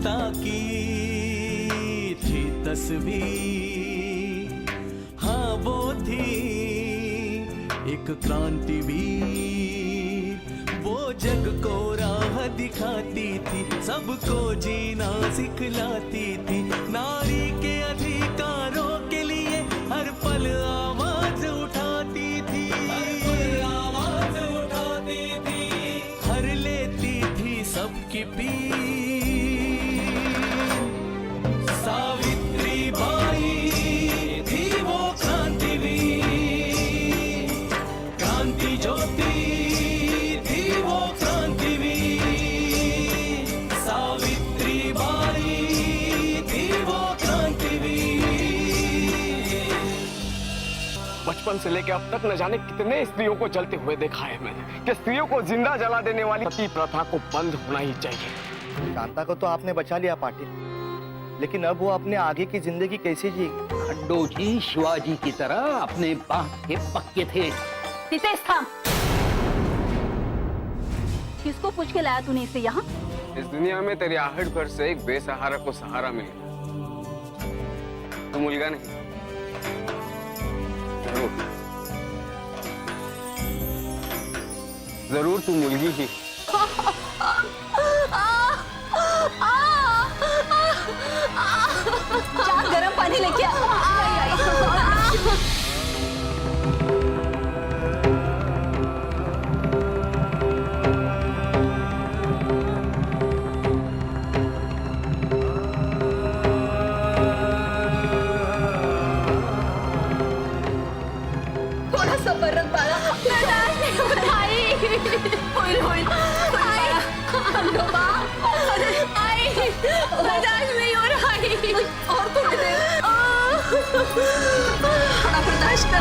ममता की थी तस्वीर, हाँ वो थी एक क्रांतिवीर। वो जग को राह दिखाती थी, सबको जीना सिखलाती थी। नारी के अधिकारों के लिए हर पल आवाज उठाती थी, आवाज उठाती थी। हर लेती थी सबकी पीर। सावित्री बाई थी वो क्रांतिवीर, क्रांति ज्योति थी वो क्रांतिवीर। सावित्री बाई थी वो क्रांतिवीर। बचपन से लेकर अब तक न जाने कितने स्त्रियों को जलते हुए देखा है मैंने कि स्त्रियों को जिंदा जला देने वाली सती प्रथा को बंद होना ही चाहिए। शांता को तो आपने बचा लिया पाटिल, लेकिन अब वो अपने आगे की जिंदगी कैसे जिएगी? खंडो जी शिवाजी की तरह अपने बाप के पक्के थे। तितेश थाम। किसको पूछ के लाया तूने इसे यहाँ? इस दुनिया में तेरी आहट भर से एक बेसहारा को सहारा मिले। तू मुलगा नहीं, जरूर तू मुलगी ही। जा गरम पानी लेके आ। थोड़ा सबर रख बाळा। आई होईल होईल आई खंडोबा आई बर्दाश्त नहीं हो रहा है और थोड़ी देर थोड़ा बर्दाश्त कर।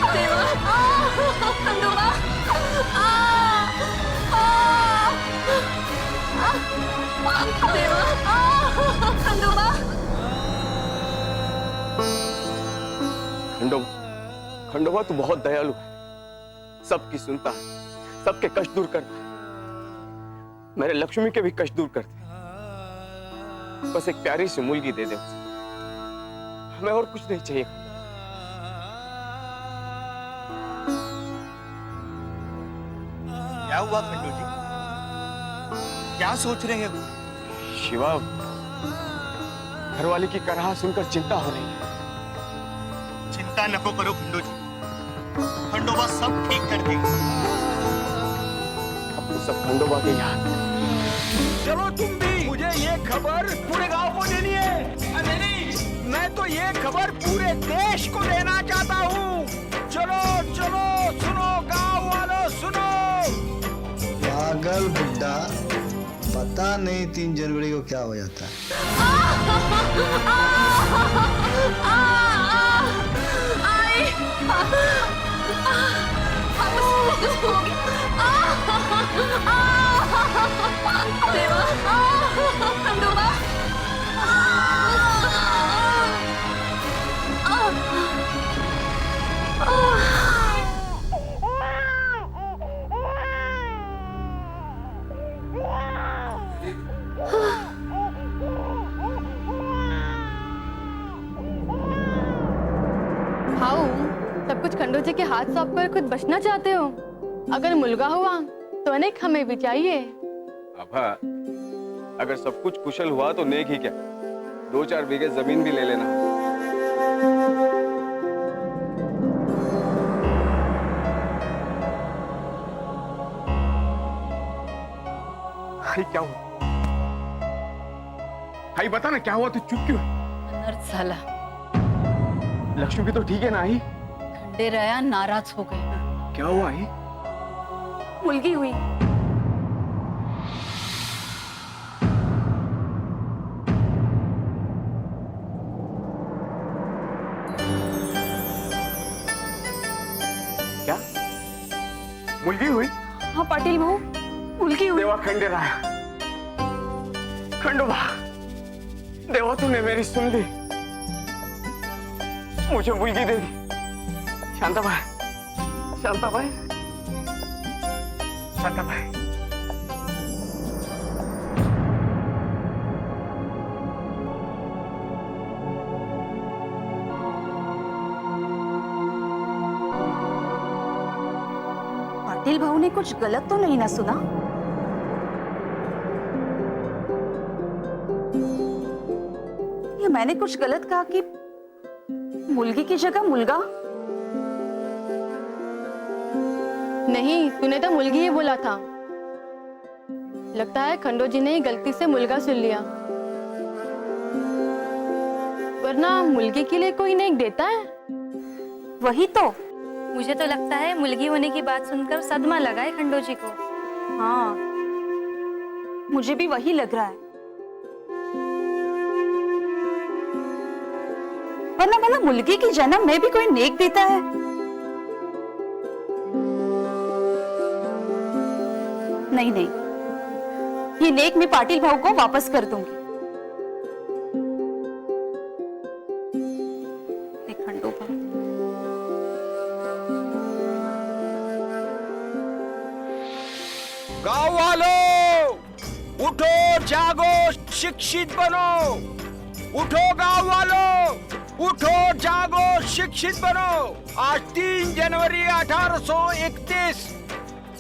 देवा खंडोबा देवा खंडोबा। खंडोबा, खंडोबा तू बहुत दयालु है, सबकी सुनता है, सबके कष्ट दूर करता है। मेरे लक्ष्मी के भी कष्ट दूर करते। बस एक प्यारी सी मुलगी दे दे उसे, हमें और कुछ नहीं चाहिए। क्या हुआ खंडू जी? क्या सोच रहे हैं? शिवा, घरवाली की कराह सुनकर चिंता हो रही है। चिंता नको करो खंडू जी, खंडोबा सब ठीक कर देगा। अब तो सब खंडोबा के याद। चलो तुम भी, मुझे ये खबर पूरे गांव को देनी है। नहीं, मैं तो ये खबर पूरे देश को देना चाहता हूँ। चलो चलो सुनो गांव वालों, सुनो। पागल बुड्ढा, पता नहीं 3 जनवरी को क्या हो जाता है। देवा खंडोबा हाउ सब कुछ खंडू जी के हाथ सौंप कर खुद बचना चाहते हो? अगर मुलगा हुआ तो अनेक हमें भी चाहिए। अभा, अगर सब कुछ कुशल हुआ तो नेक ही क्या, 2-4 बीघे जमीन भी ले लेना। क्या हुआ? भाई बता ना क्या हुआ, तू चुप क्यों है? अनर्थ झाला। लक्ष्मी भी तो ठीक है ना आई? खंडेराया नाराज हो गए। क्या हुआ आई? मुलगी हुई। क्या मुलगी हुई? हाँ पाटिल भाऊ, मुलगी हुई। देवा खंडेराय, खंडोबा, देवा तूने मेरी सुन ली, मुझे मुलगी दे दी। शांताबाई, शांताबाई, शांताबाई। पाटिल भाऊ ने कुछ गलत तो नहीं ना सुना? या मैंने कुछ गलत कहा कि मुलगी की जगह मुलगा? नहीं, तूने तो मुलगी ही बोला था। लगता है खंडो जी ने ही गलती से मुलगा सुन लिया, वरना मुलगी के लिए कोई नेक देता है? वही तो। मुझे तो लगता है मुलगी होने की बात सुनकर सदमा लगा है खंडो जी को। हाँ, मुझे भी वही लग रहा है। वरना भला मुलगी की जन्म में भी कोई नेक देता है? नहीं नहीं, ये नेक मैं पाटिल भाऊ को वापस कर दूंगी। खंडोबा, गांव वालों, उठो जागो, शिक्षित बनो। उठो गांव वालों, उठो जागो, शिक्षित बनो। आज 3 जनवरी 1831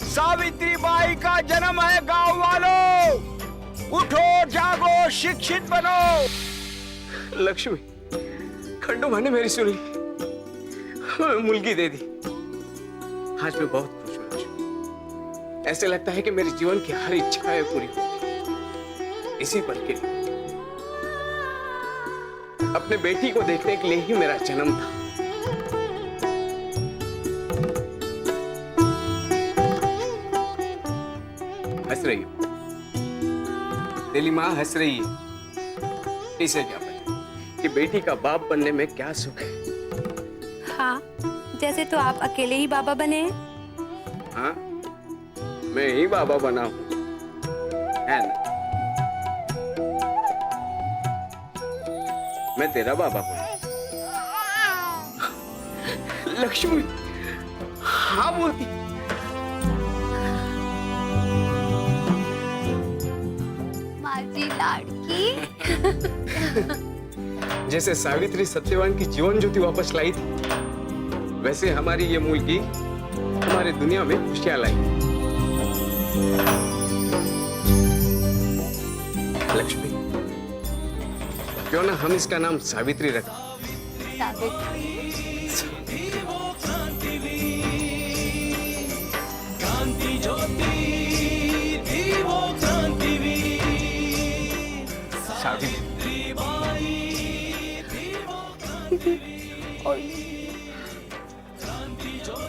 सावित्री बाई का जन्म है। गांव वालों, उठो जागो, शिक्षित बनो। लक्ष्मी, खंडोबा ने मेरी सुनी, हमें मुलगी दे दी। आज मैं बहुत खुश हूँ लक्ष्मी। ऐसे लगता है कि मेरे जीवन की हर इच्छाएं पूरी हो गई। इसी पल के लिए, अपने बेटी को देखने के लिए ही मेरा जन्म था। हंस रही हो, दिली माँ हंस रही है। इसे क्या पता कि बेटी का बाप बनने में क्या सुख है। हाँ, जैसे तो आप अकेले ही बाबा बने हैं। हाँ, मैं ही बाबा बना हूं, है ना? मैं तेरा बाबा बना। लक्ष्मी, हाँ बोलती। माजी लाड़की। जैसे सावित्री सत्यवान की जीवन ज्योति वापस लाई थी, वैसे हमारी ये मुलगी हमारी दुनिया में खुशियां लाई। लक्ष्मी, क्यों ना हम इसका नाम सावित्री रखें? क्रांति ज्योति दीवो क्रांतिवीर सावित्री बाई दीवो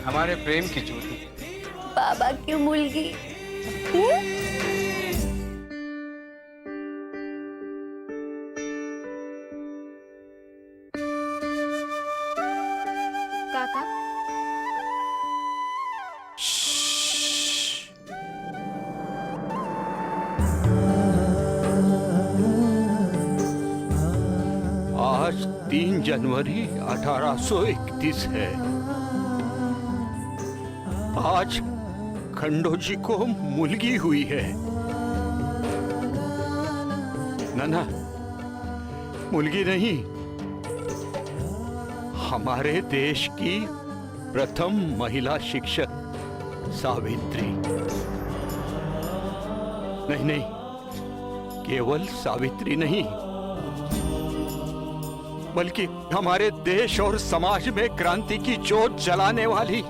हमारे प्रेम की ज्योति। बाबा की मुलगी। काका, आज 3 जनवरी 1831 है। आज खंडो जी को मुलगी हुई है। ना, मुलगी नहीं, हमारे देश की प्रथम महिला शिक्षक सावित्री। नहीं, केवल सावित्री नहीं, बल्कि हमारे देश और समाज में क्रांति की जोत जलाने वाली,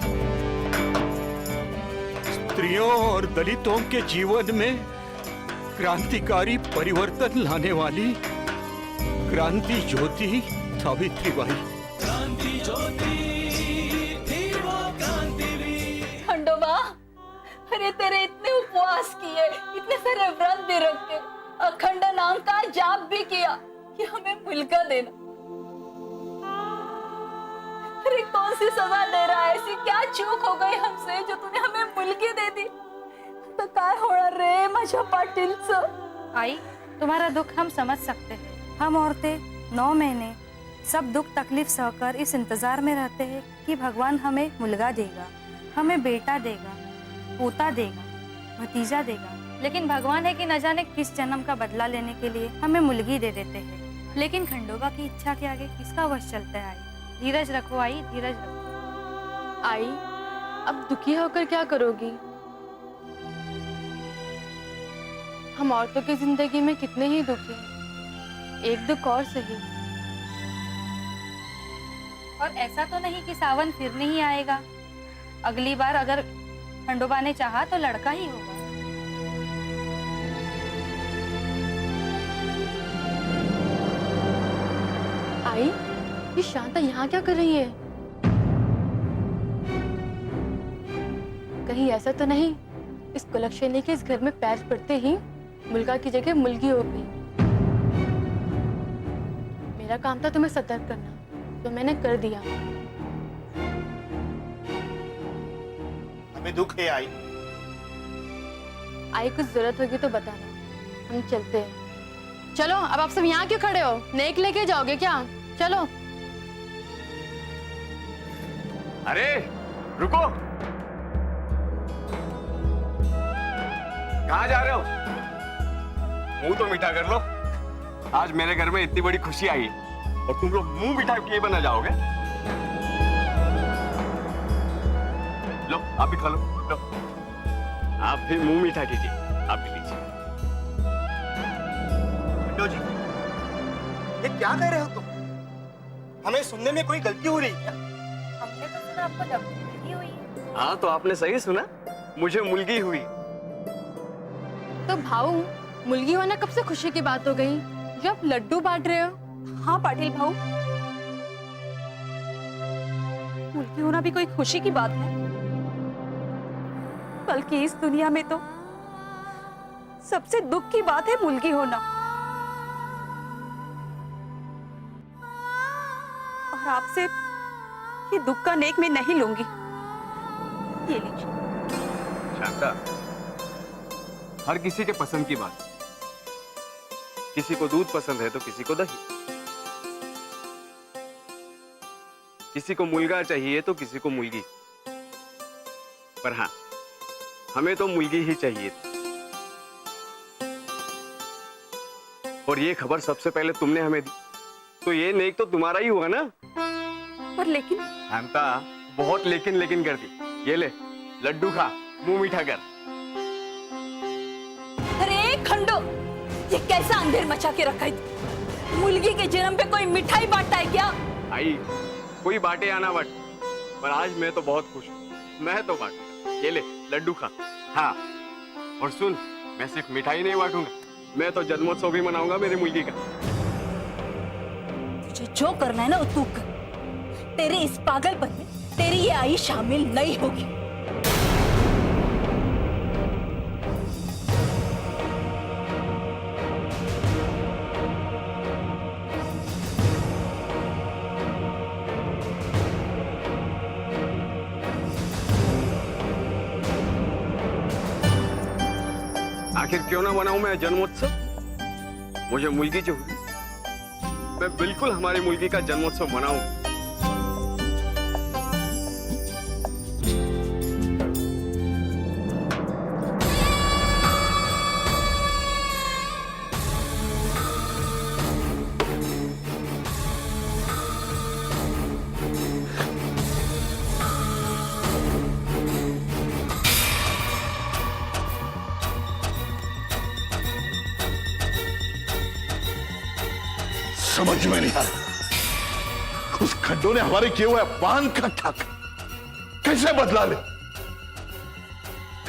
स्त्रियों और दलितों के जीवन में क्रांतिकारी परिवर्तन लाने वाली क्रांति ज्योति सावित्रीबाई। क्रांति ज्योति दीवो क्रांतिवीर। खंडोबा, अरे तेरे इतने उपवास किए, इतने सारे व्रत भी रखे, अखंड नाम का जाप भी किया कि हमें मुलगा देना। अरे कौन सी सजा दे रहा है? ऐसी क्या चूक हो गई हमसे जो तूने हमें मुलगी दे दी? तर काय होणार रे माझ्या पाटीलचं? आई, तुम्हारा दुख हम समझ सकते हैं। हम औरतें 9 महीने सब दुख तकलीफ सहकर इस इंतजार में रहते हैं कि भगवान हमें मुलगा देगा, हमें बेटा देगा, पोता देगा, भतीजा देगा। लेकिन भगवान है कि न जाने किस जन्म का बदला लेने के लिए हमें मुलगी दे देते हैं। लेकिन खंडोबा की इच्छा के आगे किसका वश चलता है? आई, धीरज रखो आई, धीरज रखो। आई, अब दुखी होकर क्या करोगी? हम औरतों की जिंदगी में कितने ही दुख हैं, एक दुख और सही। और ऐसा तो नहीं कि सावन फिर नहीं आएगा। अगली बार अगर खंडोबा ने चाहा तो लड़का ही होगा। आई, ये शांता यहाँ क्या कर रही है? कहीं ऐसा तो नहीं इस कुलक्षणी के इस घर में पैर पड़ते ही मुलगा की जगह मुलगी हो गई? मेरा काम था तुम्हें सतर्क करना, तो मैंने कर दिया। हमें दुख है आई। आई, कुछ जरूरत होगी तो बताना, हम चलते हैं। चलो, अब आप सब यहाँ क्यों खड़े हो? नेक लेके जाओगे क्या? चलो। अरे रुको, कहाँ जा रहे हो? मुंह तो मीठा कर लो, आज मेरे घर में इतनी बड़ी खुशी आई है और तुम लोग मुंह मीठा किए बना जाओगे। लो, आप भी खा लो, लो। आप भी मुंह मीठा कीजिए, आप भी लीजिए। खंडो जी, ये क्या कह रहे हो तुम? हमें सुनने में कोई गलती हो रही है क्या? हमने तो सुना आपको मुलगी हुई है। हाँ, तो आपने सही सुना, मुझे मुलगी हुई। तो भाऊ, मुलगी होना कब से खुशी की बात हो गई जब लड्डू बांट रहे हो? हाँ पाटिल भाऊ, मुलगी होना भी कोई खुशी की बात है, बल्कि इस दुनिया में तो सबसे दुख की बात है मुलगी होना। और आपसे ये दुख का नेक मैं नहीं लूंगी। ये लीजिए। शांता, हर किसी के पसंद की बात, किसी को दूध पसंद है तो किसी को दही, किसी को मुलगा चाहिए तो किसी को मुलगी, पर हाँ, हमें तो मुलगी ही चाहिए। और ये खबर सबसे पहले तुमने हमें दी, तो ये नेक तो तुम्हारा ही हुआ ना? पर लेकिन शांता, बहुत लेकिन लेकिन कर दी। ये ले, लड्डू खा, मुंह मीठा कर। अरे खंडो, ये कैसा अंधेर मचा के रखा है? मुलगी के जन्म पे कोई मिठाई बांटता है क्या? आई, कोई बांटे या ना बांटे, पर आज मैं तो बहुत खुश हूँ। मैं तो बांटूंगा। ये ले, लड्डू खा। हाँ, और सुन, मैं सिर्फ मिठाई नहीं बांटूंगा, मैं तो जन्मोत्सव भी मनाऊंगा मेरी मुलगी का। तुझे जो करना है ना वो तू कर। तेरे इस पागलपन में तेरी ये आई शामिल नहीं होगी। आखिर क्यों ना मनाऊं मैं जन्मोत्सव? मुझे मुलगी जो हुई, मैं बिल्कुल हमारी मुलगी का जन्मोत्सव मनाऊं। समझ में नहीं आ रहा, उस खड्डो ने हमारे किए हुए अपमान का ठाक कैसे बदला ले?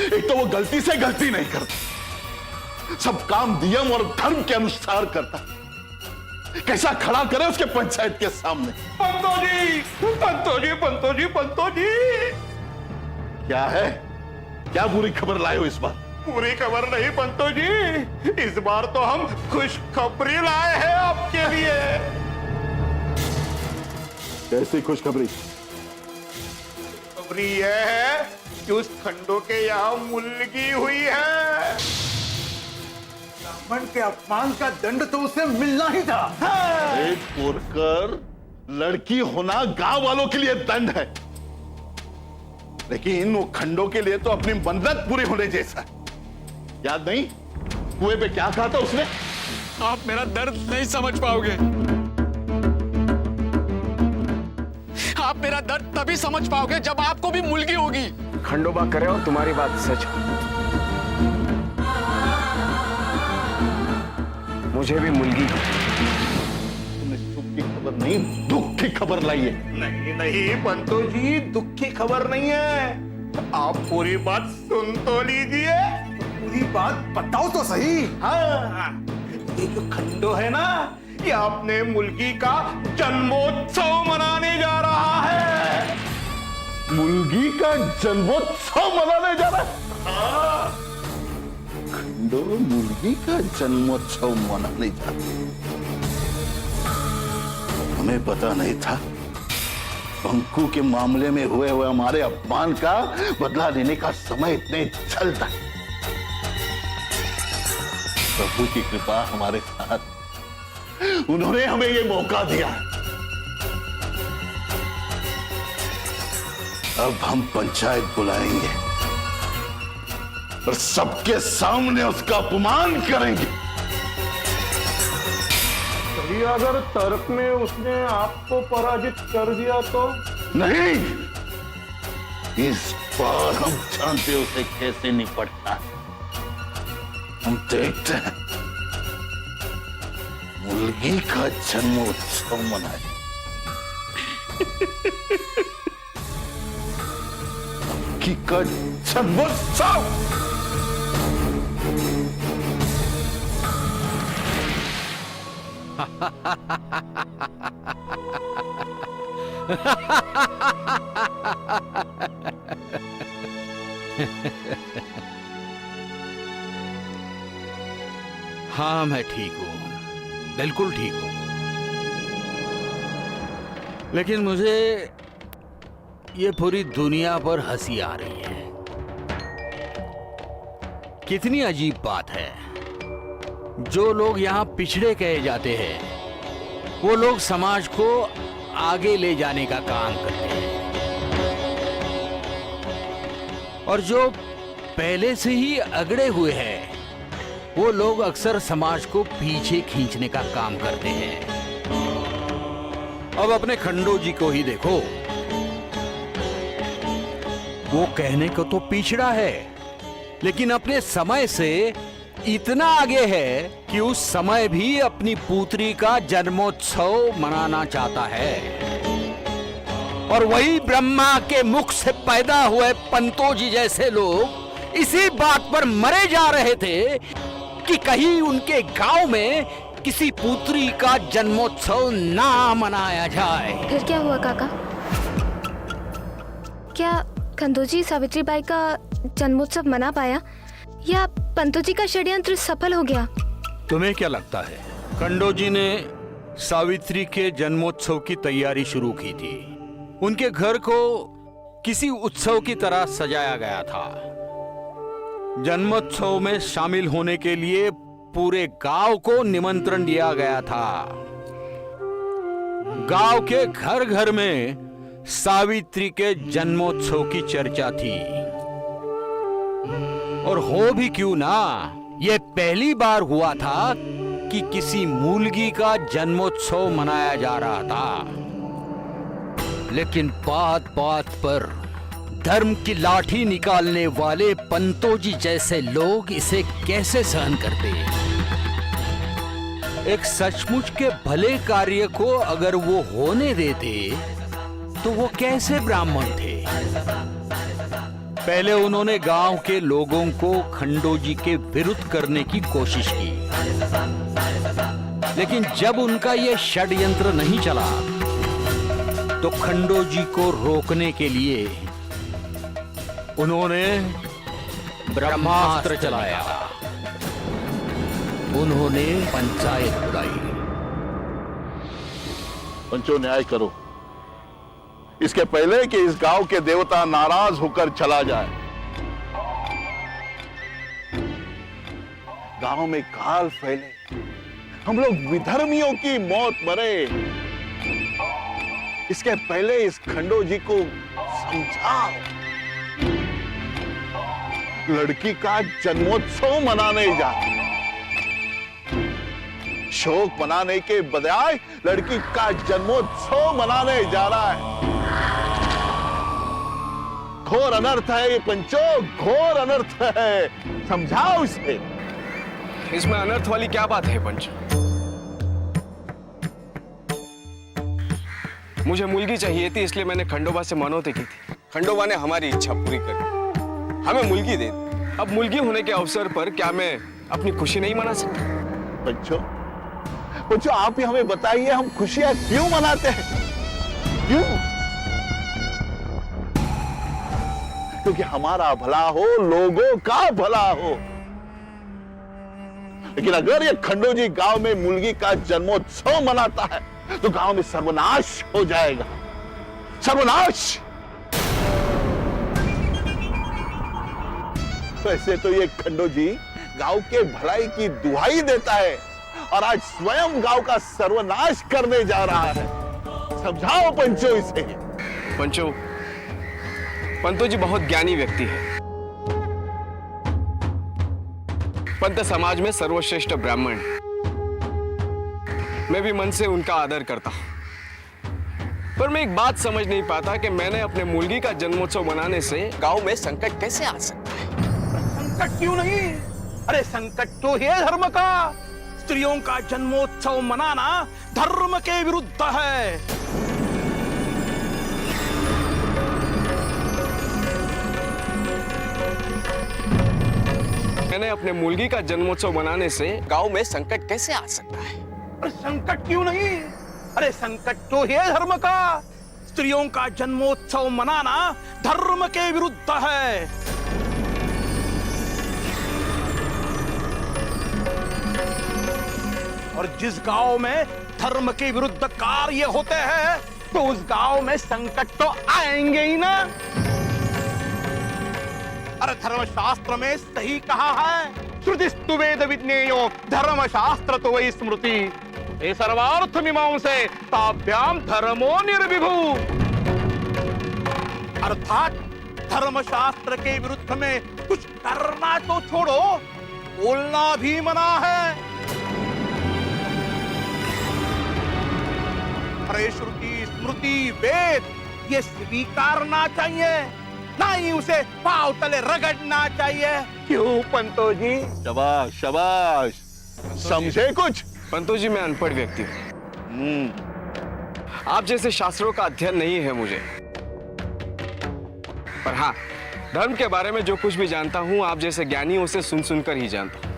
एक तो वो गलती से गलती नहीं करता, सब काम नियम और धर्म के अनुसार करता। कैसा खड़ा करे उसके पंचायत के सामने। पंतो जी, पंतो जी, पंतो जी, पंतो जी। क्या है? क्या बुरी खबर लाए हो इस बार? पूरी खबर नहीं पंतो जी, इस बार तो हम खुशखबरी लाए हैं आपके लिए। कैसी खुशखबरी? खबरी यह है कि उस खंडो के यहाँ मुलगी हुई है। ब्राह्मण के अपमान का दंड तो उसे मिलना ही था। एक तोड़कर लड़की होना गांव वालों के लिए दंड है, लेकिन वो खंडो के लिए तो अपनी मन्नत पूरी होने जैसा है। याद नहीं कुएं पे क्या कहा था उसने? आप मेरा दर्द नहीं समझ पाओगे। आप मेरा दर्द तभी समझ पाओगे जब आपको भी मुलगी होगी। खंडोबा करे और तुम्हारी बात सच हो, मुझे भी मुलगी हो। तुमने सुख की खबर नहीं, दुख की खबर लाई है। नहीं नहीं पंतो जी, दुख की खबर नहीं है। आप पूरी बात सुन तो लीजिए। पूरी बात बताओ तो सही। हाँ, ये जो खंडो है ना, ये अपने मुलगी का जन्मोत्सव मनाने जा रहा है। मुलगी का जन्मोत्सव मनाने जा रहा है। हाँ, खंडो मुलगी का जन्मोत्सव मनाने जा रहा है। हमें पता नहीं था बंकू के मामले में हुए हमारे अपमान का बदला लेने का समय इतने जल्द है। प्रभु की कृपा हमारे साथ, उन्होंने हमें ये मौका दिया। अब हम पंचायत बुलाएंगे और सबके सामने उसका अपमान करेंगे। कभी अगर तर्क में उसने आपको पराजित कर दिया तो? नहीं, इस बार हम जानते हैं उसे कैसे निपटना है। हम देखते हैं मुलगी का जन्मोत्सव मनाए। मुलगी का जन्मोत्सव। हाँ, मैं ठीक हूं, बिल्कुल ठीक हूं। लेकिन मुझे ये पूरी दुनिया पर हंसी आ रही है। कितनी अजीब बात है, जो लोग यहाँ पिछड़े कहे जाते हैं वो लोग समाज को आगे ले जाने का काम करते हैं, और जो पहले से ही अगड़े हुए हैं वो लोग अक्सर समाज को पीछे खींचने का काम करते हैं। अब अपने खंडो जी को ही देखो, वो कहने को तो पिछड़ा है लेकिन अपने समय से इतना आगे है कि उस समय भी अपनी पुत्री का जन्मोत्सव मनाना चाहता है। और वही ब्रह्मा के मुख से पैदा हुए पंतो जी जैसे लोग इसी बात पर मरे जा रहे थे कि कहीं उनके गांव में किसी पुत्री का जन्मोत्सव ना मनाया जाए। फिर क्या हुआ काका? क्या खंडो जी सावित्री बाई का जन्मोत्सव मना पाया या पंतो जी का षड्यंत्र सफल हो गया? तुम्हें क्या लगता है? खंडो जी ने सावित्री के जन्मोत्सव की तैयारी शुरू की थी। उनके घर को किसी उत्सव की तरह सजाया गया था। जन्मोत्सव में शामिल होने के लिए पूरे गांव को निमंत्रण दिया गया था। गांव के घर घर में सावित्री के जन्मोत्सव की चर्चा थी। और हो भी क्यों ना, यह पहली बार हुआ था कि किसी मूलगी का जन्मोत्सव मनाया जा रहा था। लेकिन बात बात पर धर्म की लाठी निकालने वाले पंतो जी जैसे लोग इसे कैसे सहन करते? एक सचमुच के भले कार्य को अगर वो होने देते तो वो कैसे ब्राह्मण थे? पहले उन्होंने गांव के लोगों को खंडो जी के विरुद्ध करने की कोशिश की, लेकिन जब उनका यह षड्यंत्र नहीं चला तो खंडो जी को रोकने के लिए उन्होंने ब्रह्मास्त्र चलाया। उन्होंने पंचायत बुलाई। पंचो, न्याय करो, इसके पहले कि इस गांव के देवता नाराज होकर चला जाए। गांव में काल फैले, हम लोग विधर्मियों की मौत मरे, इसके पहले इस खंडो जी को समझाओ। लड़की का जन्मोत्सव मनाने जा, शोक मनाने के बजाय लड़की का जन्मोत्सव मनाने जा रहा है। घोर अनर्थ है ये पंचो, घोर अनर्थ है, समझाओ इसे। इसमें अनर्थ वाली क्या बात है पंचो? मुझे मुलगी चाहिए थी, इसलिए मैंने खंडोबा से मनौती की थी। खंडोबा ने हमारी इच्छा पूरी कर दी, हमें मुलगी दे दी। अब मुलगी होने के अवसर पर क्या मैं अपनी खुशी नहीं मना सकता? पंचो, पंचो आप ही हमें बताइए, हम खुशियां क्यों मनाते हैं? क्यों? क्योंकि हमारा भला हो, लोगों का भला हो। लेकिन अगर ये खंडो जी गांव में मुलगी का जन्मोत्सव मनाता है तो गांव में सर्वनाश हो जाएगा, सर्वनाश। वैसे तो ये खंडो जी गांव के भलाई की दुहाई देता है और आज स्वयं गांव का सर्वनाश करने जा रहा है। समझाओ पंचो इसे। पंचो, पंतो जी बहुत ज्ञानी व्यक्ति है। पंत समाज में सर्वश्रेष्ठ ब्राह्मण है। मैं भी मन से उनका आदर करता हूं, पर मैं एक बात समझ नहीं पाता कि मैंने अपने मुलगी का जन्मोत्सव मनाने से गांव में संकट कैसे आ सकता है? संकट क्यों नहीं? अरे संकट तो है धर्म का। स्त्रियों का जन्मोत्सव मनाना धर्म के विरुद्ध है। मैंने अपने मुलगी का जन्मोत्सव मनाने से गांव में संकट कैसे आ सकता है? अरे संकट क्यों नहीं? अरे संकट तो है धर्म का। स्त्रियों का जन्मोत्सव मनाना धर्म के विरुद्ध है। और जिस गांव में धर्म के विरुद्ध कार्य होते हैं तो उस गांव में संकट तो आएंगे ही ना। अरे धर्मशास्त्र में सही कहा है, श्रुतिस्तु वेद विज्ञेयो धर्मशास्त्र तो वही स्मृति ये सर्वार्थ मीमांसे ताभ्याम धर्मो निर्विभू। अर्थात धर्मशास्त्र के विरुद्ध में कुछ करना तो छोड़ो, बोलना भी मना है। अरे श्रुति स्मृति वेद ये स्वीकारना चाहिए, ना ही उसे पांव तले रगड़ना चाहिए। क्यों पंतो जी? शाबाश शाबाश, समझे कुछ? पंतो जी मैं अनपढ़ व्यक्ति हूं, आप जैसे शास्त्रों का अध्ययन नहीं है मुझे, पर हाँ धर्म के बारे में जो कुछ भी जानता हूं आप जैसे ज्ञानियों से सुन सुनकर ही जानता हूं।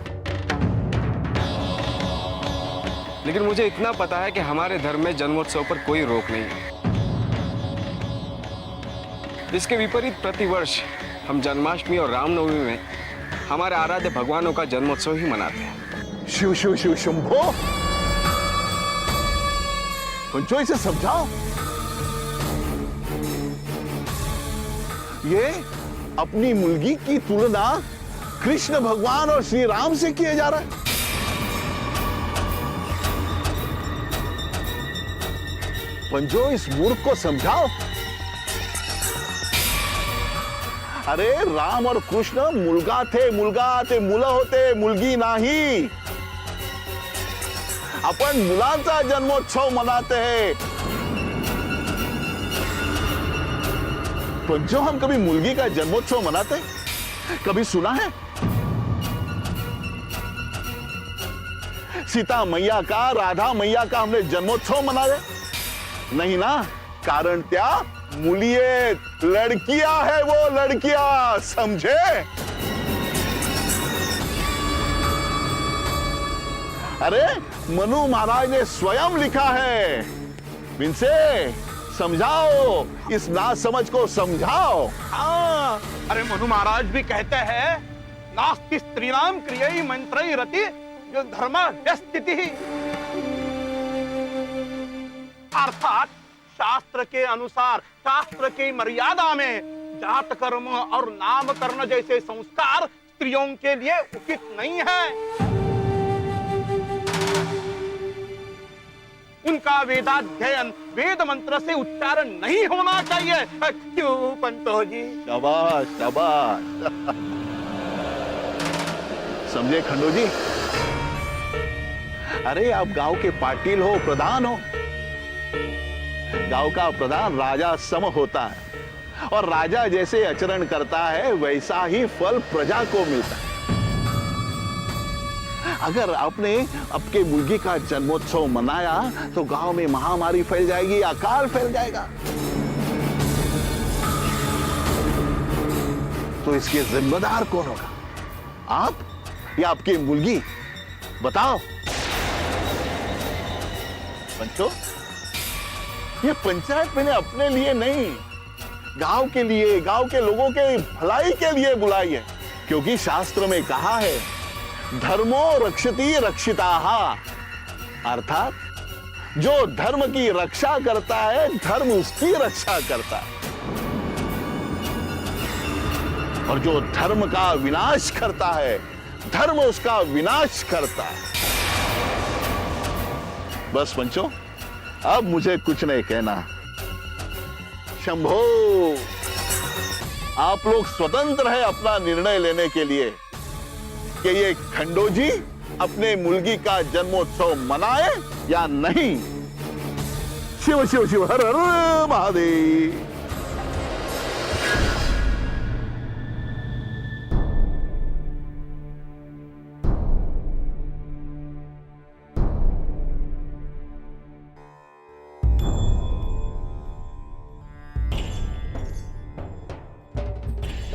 लेकिन मुझे इतना पता है कि हमारे धर्म में जन्मोत्सव पर कोई रोक नहीं है। इसके विपरीत प्रतिवर्ष हम जन्माष्टमी और रामनवमी में हमारे आराध्य भगवानों का जन्मोत्सव ही मनाते हैं। शिव शिव शिव शंभो, पंचो इसे समझाओ। ये अपनी मुलगी की तुलना कृष्ण भगवान और श्री राम से किया जा रहा है। पंचो इस मूर्ख को समझाओ। अरे राम और कृष्ण मुलगा थे, मुलं होते, मुलगी नाही। आपण मुलांचा जन्मोत्सव मनाते हैं। पंचो हम कभी मुलगी का जन्मोत्सव मनाते? कभी सुना है? सीता मैया का, राधा मैया का हमने जन्मोत्सव मनाया नहीं ना। कारण त्या मुली आहेत, लड़कियां है वो, लड़कियां, समझे? अरे मनु महाराज ने स्वयं लिखा है, इनसे समझाओ, इस नासमझ को समझाओ। हाँ, अरे मनु महाराज भी कहते हैं नास्ति स्त्रीणाम क्रियई मंत्रई रति जो धर्म व्यस्तिति। अर्थात शास्त्र के अनुसार, शास्त्र की मर्यादा में जात कर्म और नामकरण जैसे संस्कार स्त्रियों के लिए उचित नहीं है। उनका वेदाध्ययन वेद मंत्र से उच्चारण नहीं होना चाहिए। क्यों पंतो जी? शाबाश शाबाश। समझे खंडू जी? अरे आप गांव के पाटिल हो, प्रधान हो। गांव का प्रधान राजा सम होता है और राजा जैसे आचरण करता है वैसा ही फल प्रजा को मिलता है। अगर आपने आपके मुर्गी का जन्मोत्सव मनाया तो गांव में महामारी फैल जाएगी, अकाल फैल जाएगा। तो इसके जिम्मेदार कौन होगा? आप या आपकी मुर्गी? बताओ पंचो। ये पंचायत मैंने अपने लिए नहीं, गांव के लिए, गांव के लोगों के भलाई के लिए बुलाई है। क्योंकि शास्त्र में कहा है धर्मो रक्षति रक्षिताः, अर्थात जो धर्म की रक्षा करता है धर्म उसकी रक्षा करता है, और जो धर्म का विनाश करता है धर्म उसका विनाश करता है। बस पंचो, अब मुझे कुछ नहीं कहना। शंभो, आप लोग स्वतंत्र है अपना निर्णय लेने के लिए कि ये खंडो जी अपने मुर्गी का जन्मोत्सव मनाए या नहीं। शिव शिव शिव हर हर महादेव।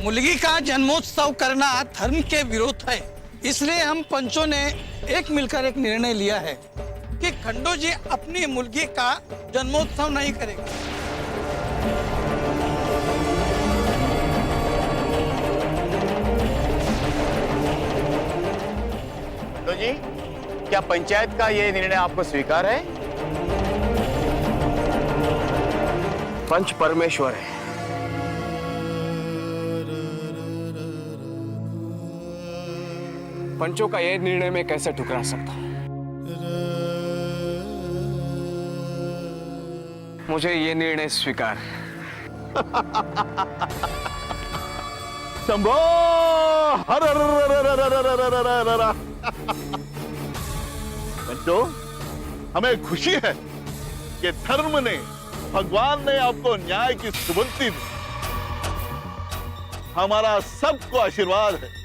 मुर्गी का जन्मोत्सव करना धर्म के विरोध है। इसलिए हम पंचों ने एक मिलकर एक निर्णय लिया है कि खंडो जी अपनी मुर्गी का जन्मोत्सव नहीं करेगा। खंडो जी, क्या पंचायत का ये निर्णय आपको स्वीकार है? पंच परमेश्वर है, पंचों का यह निर्णय मैं कैसे ठुकरा सकता हूं? मुझे यह निर्णय स्वीकार है। शंभो हर हर। पंचो, हमें खुशी है कि धर्म ने, भगवान ने आपको न्याय की सुबुद्धि दी। हमारा सबको आशीर्वाद है।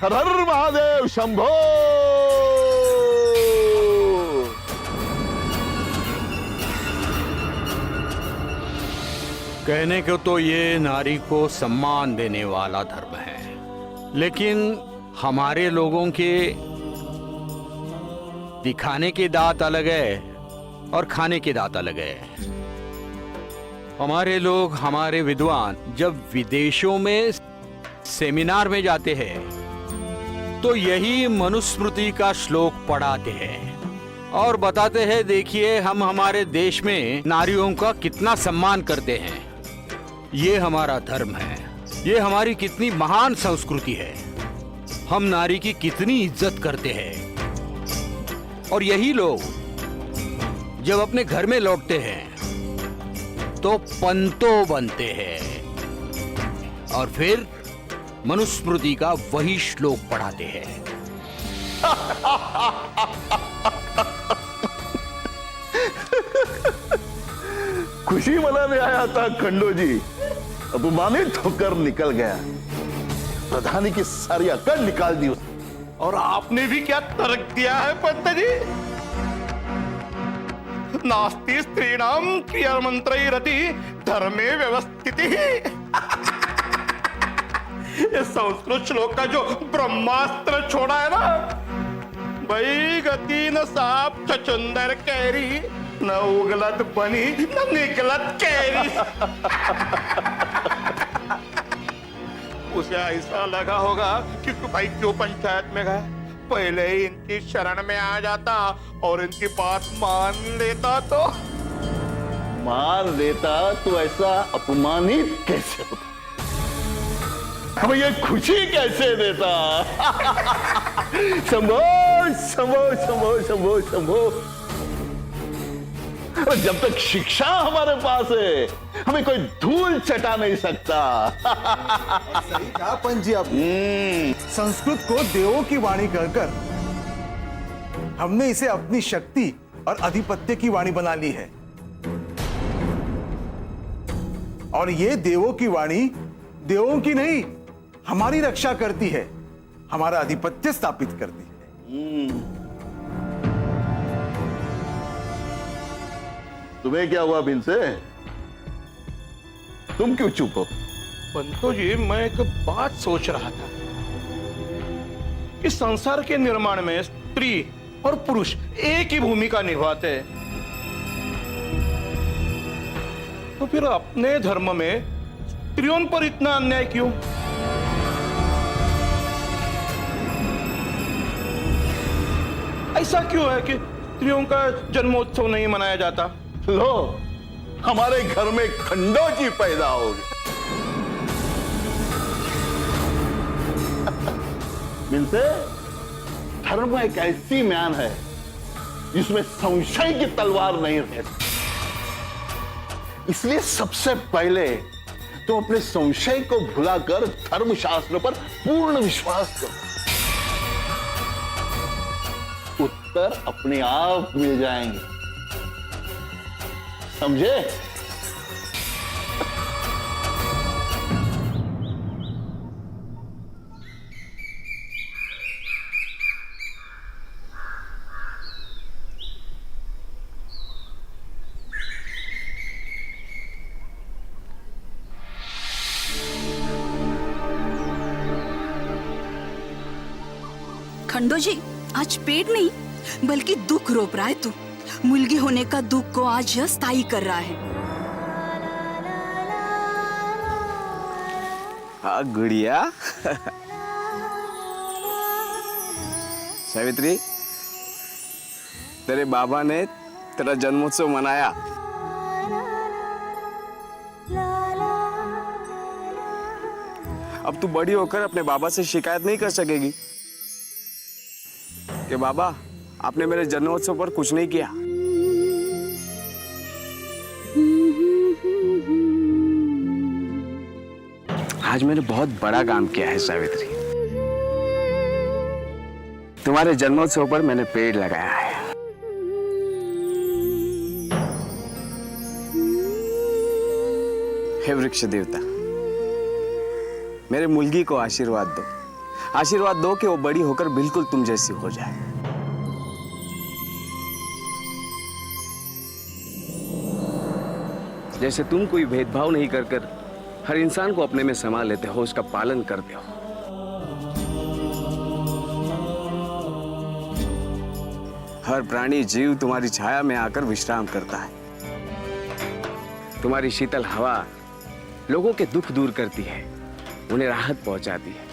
हर हर महादेव। शंभो। कहने को तो ये नारी को सम्मान देने वाला धर्म है, लेकिन हमारे लोगों के दिखाने के दांत अलग है और खाने के दांत अलग है। हमारे लोग, हमारे विद्वान जब विदेशों में सेमिनार में जाते हैं तो यही मनुस्मृति का श्लोक पढ़ाते हैं और बताते हैं, देखिए हम हमारे देश में नारियों का कितना सम्मान करते हैं। ये हमारा धर्म है, ये हमारी कितनी महान संस्कृति है, हम नारी की कितनी इज्जत करते हैं। और यही लोग जब अपने घर में लौटते हैं तो पंतो बनते हैं और फिर मनुस्मृति का वही श्लोक पढ़ाते हैं। खुशी मनाने आया था खंडो जी, अपमानित होकर निकल गया। प्रधानी की सारी अकड़ निकाल दी उसने। और आपने भी क्या तर्क दिया है पंत जी? नास्ति स्त्रीणाम क्रियामंत्रैरति धर्मे व्यवस्थितिः। ये संस्कृत श्लोक का जो ब्रह्मास्त्र छोड़ा है ना, भाई गति न साप चचुंदर कैरी, न उगलत बनी न निकलत कैरी। उसे ऐसा लगा होगा कि भाई क्यों पंचायत में गए, पहले ही इनकी शरण में आ जाता और इनकी बात मान लेता। तो मान लेता तो ऐसा अपमानित कैसे होता, हमें ये खुशी कैसे देता। शंभो शंभो शंभो शंभो शंभो। और जब तक शिक्षा हमारे पास है, हमें कोई धूल चटा नहीं सकता। सही कहा पंत जी आपने। संस्कृत को देवों की वाणी कहकर हमने इसे अपनी शक्ति और आधिपत्य की वाणी बना ली है। और ये देवों की वाणी देवों की नहीं, हमारी रक्षा करती है, हमारा आधिपत्य स्थापित करती है। तुम्हें क्या हुआ भिनसे? तुम क्यों चुप हो? पंतो जी, मैं एक बात सोच रहा था। इस संसार के निर्माण में स्त्री और पुरुष एक ही भूमिका निभाते हैं, तो फिर अपने धर्म में स्त्रियों पर इतना अन्याय क्यों? ऐसा क्यों है कि स्त्रियों का जन्मोत्सव नहीं मनाया जाता? लो, हमारे घर में खंडोजी पैदा हो गए। मिलते धर्म एक ऐसी म्यान है जिसमें संशय की तलवार नहीं रहती। इसलिए सबसे पहले तो अपने संशय को भुलाकर धर्मशास्त्र पर पूर्ण विश्वास करो। उत्तर अपने आप मिल जाएंगे, समझे? खंडो जी, आज पेट नहीं बल्कि दुख रोप रहा है तू। मुलगी होने का दुख को आज यह स्थायी कर रहा है। हाँ गुड़िया। सावित्री, तेरे बाबा ने तेरा जन्मोत्सव मनाया। अब तू बड़ी होकर अपने बाबा से शिकायत नहीं कर सकेगी कि बाबा आपने मेरे जन्मोत्सव पर कुछ नहीं किया। आज मैंने बहुत बड़ा काम किया है सावित्री। तुम्हारे जन्मोत्सव पर मैंने पेड़ लगाया है। हे वृक्ष देवता, मेरे मुलगी को आशीर्वाद दो। आशीर्वाद दो कि वो बड़ी होकर बिल्कुल तुम जैसी हो जाए। जैसे तुम कोई भेदभाव नहीं कर हर इंसान को अपने में समा लेते हो, उसका पालन करते हो। हर प्राणी जीव तुम्हारी छाया में आकर विश्राम करता है। तुम्हारी शीतल हवा लोगों के दुख दूर करती है, उन्हें राहत पहुंचाती है।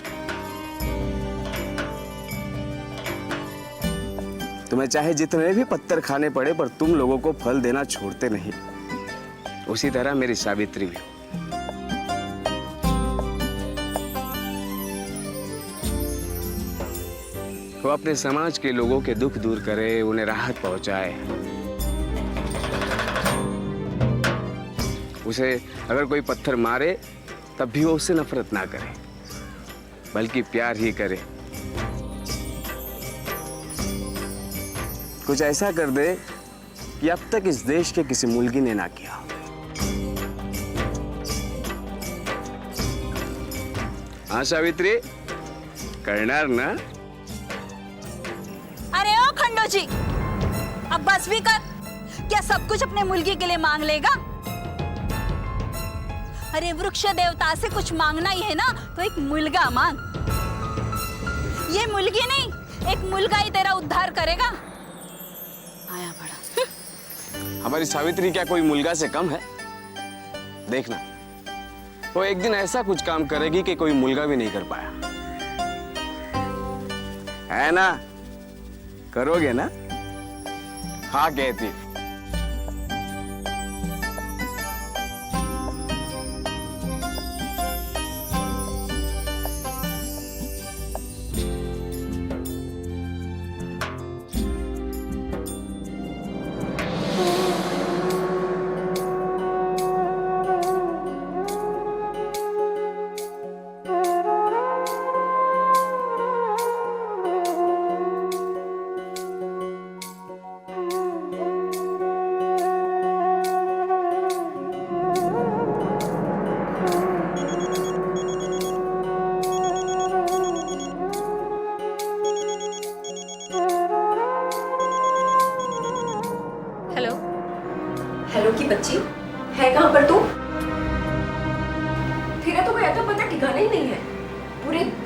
तुम्हें चाहे जितने भी पत्थर खाने पड़े, पर तुम लोगों को फल देना छोड़ते नहीं। उसी तरह मेरी सावित्री भी। वो अपने समाज के लोगों के दुख दूर करे, उन्हें राहत पहुंचाए। उसे अगर कोई पत्थर मारे तब भी वो उससे नफरत ना करे, बल्कि प्यार ही करे। कुछ ऐसा कर दे कि अब तक इस देश के किसी मुल्की ने ना किया। हाँ सावित्री, करना ना? अरे ओ खंडो जी, अब बस भी कर। क्या सब कुछ अपने मुलगी के लिए मांग लेगा? अरे वृक्ष देवता से कुछ मांगना ही है ना, तो एक मुलगा मांग। ये मुलगी नहीं, एक मुलगा ही तेरा उद्धार करेगा। आया बड़ा। हमारी सावित्री क्या कोई मुलगा से कम है? देखना, वो एक दिन ऐसा कुछ काम करेगी कि कोई मुलगा भी नहीं कर पाया। है ना? करोगे ना? हाँ कहती।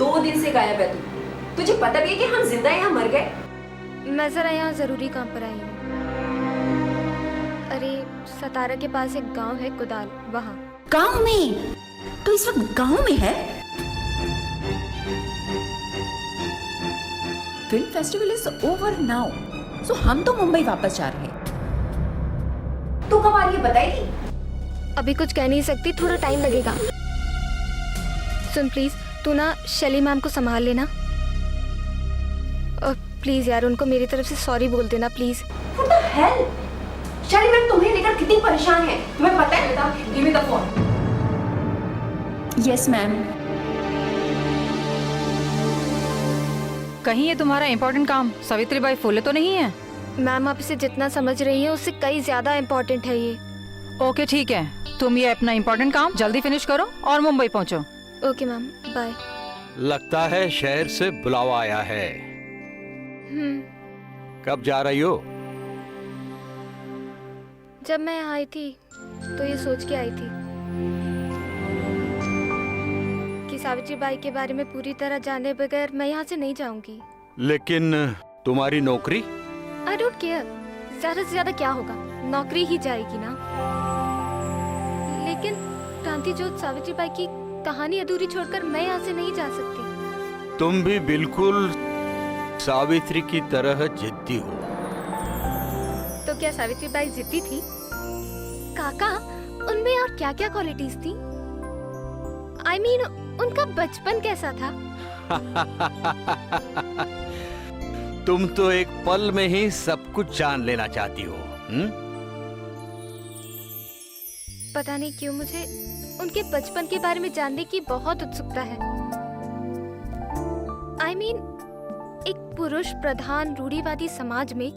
2 दिन से गायब है तू। तुझे पता भी है कि हम जिंदा या मर गए? मैं जरा यहाँ जरूरी काम पर आई हूँ। अरे सतारा के पास एक गांव है कुदाल, वहाँ। गांव में? तो इस वक्त गांव में है? Film festival is over now, so हम तो मुंबई वापस जा रहे हैं। तू कब आ रही है बताएगी? अभी कुछ कह नहीं सकती, थोड़ा टाइम लगेगा। सुन प्लीज, तू ना शैली मैम को संभाल लेना। प्लीज यार, उनको मेरी तरफ से सॉरी बोल देना प्लीज। What the hell? शैली मैम तुम्हें लेकर कितनी परेशान है तुम्हें पता है? बता, give me the phone. Yes ma'am. कहीं ये तुम्हारा इम्पोर्टेंट काम सावित्रीबाई फुले तो नहीं है? मैम आप इसे जितना समझ रही हैं उससे कई ज्यादा इम्पोर्टेंट है ये। ओके ठीक है, तुम ये अपना इम्पोर्टेंट काम जल्दी फिनिश करो और मुंबई पहुंचो। Okay ma'am, bye. लगता है शहर से बुलावा आया है। कब जा रही हो? जब मैं यहाँ आई थी तो ये सोच के आई थी कि सावित्रीबाई के बारे में पूरी तरह जाने बगैर मैं यहाँ से नहीं जाऊंगी। लेकिन तुम्हारी नौकरी? आई डोंट केयर, ज्यादा से ज्यादा क्या होगा, नौकरी ही जाएगी ना। लेकिन क्रांति ज्योत सावित्रीबाई की कहानी अधूरी छोड़कर मैं यहाँ से नहीं जा सकती। तुम भी बिल्कुल सावित्री की तरह जिद्दी हो। तो क्या सावित्रीबाई जिद्दी थी? काका, उनमें और क्या क्या क्वालिटीज थी? I mean, उनका बचपन कैसा था? तुम तो एक पल में ही सब कुछ जान लेना चाहती हो। पता नहीं क्यों मुझे उनके बचपन के बारे में जानने की बहुत उत्सुकता है। I mean, एक पुरुष प्रधान रूढ़िवादी समाज में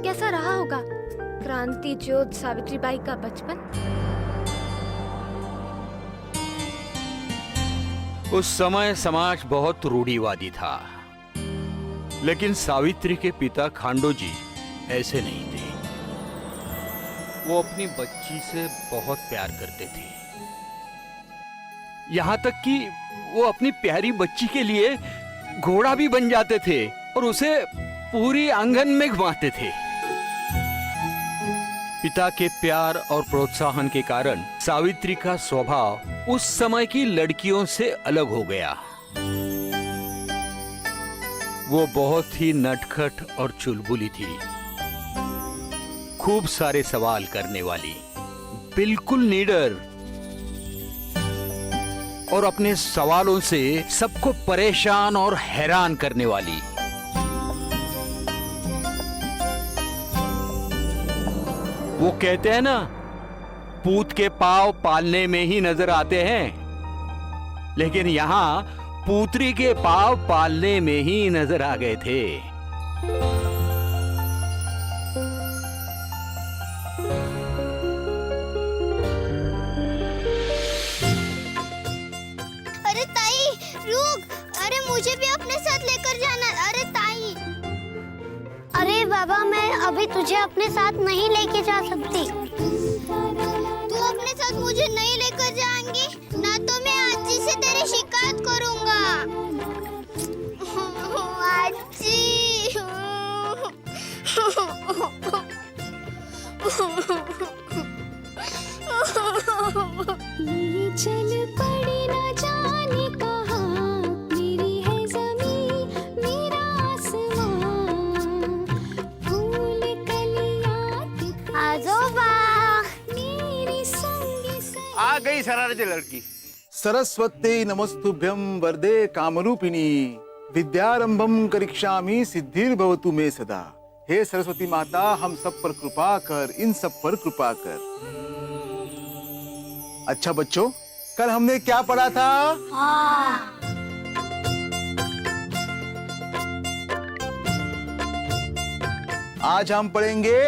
कैसा रहा होगा क्रांति ज्योत सावित्रीबाई का बचपन? उस समय समाज बहुत रूढ़िवादी था, लेकिन सावित्री के पिता खांडो जी ऐसे नहीं थे। वो अपनी बच्ची से बहुत प्यार करते थे, यहाँ तक कि वो अपनी प्यारी बच्ची के लिए घोड़ा भी बन जाते थे और उसे पूरी आंगन में घुमाते थे। पिता के प्यार और प्रोत्साहन के कारण सावित्री का स्वभाव उस समय की लड़कियों से अलग हो गया। वो बहुत ही नटखट और चुलबुली थी, खूब सारे सवाल करने वाली, बिल्कुल निडर, और अपने सवालों से सबको परेशान और हैरान करने वाली। वो कहते हैं ना, पूत के पांव पालने में ही नजर आते हैं, लेकिन यहाँ पूत्री के पांव पालने में ही नजर आ गए थे। अरे ताई रुक, अरे मुझे भी अपने साथ लेकर जाना। अरे ताई। अरे बाबा, मैं अभी तुझे अपने साथ नहीं लेके जा सकती। तू अपने साथ मुझे नहीं लेकर जाएंगी ना, तो मैं आजी से तेरी शिकायत करूंगा। आजी। चल पड़ी ना जाने कहाँ, मेरी है ज़मीं मेरा आसमां, फूल कलियां आजोबा मेरी संगी। आ गई शरारती लड़की। सरस्वती नमस्तुभ्यं वरदे कामरूपिणी, विद्यारंभम करिष्यामि सिद्धिर्भवतु मे सदा। हे सरस्वती माता, हम सब पर कृपा कर, इन सब पर कृपा कर। अच्छा बच्चों, कल हमने क्या पढ़ा था? आज हम पढ़ेंगे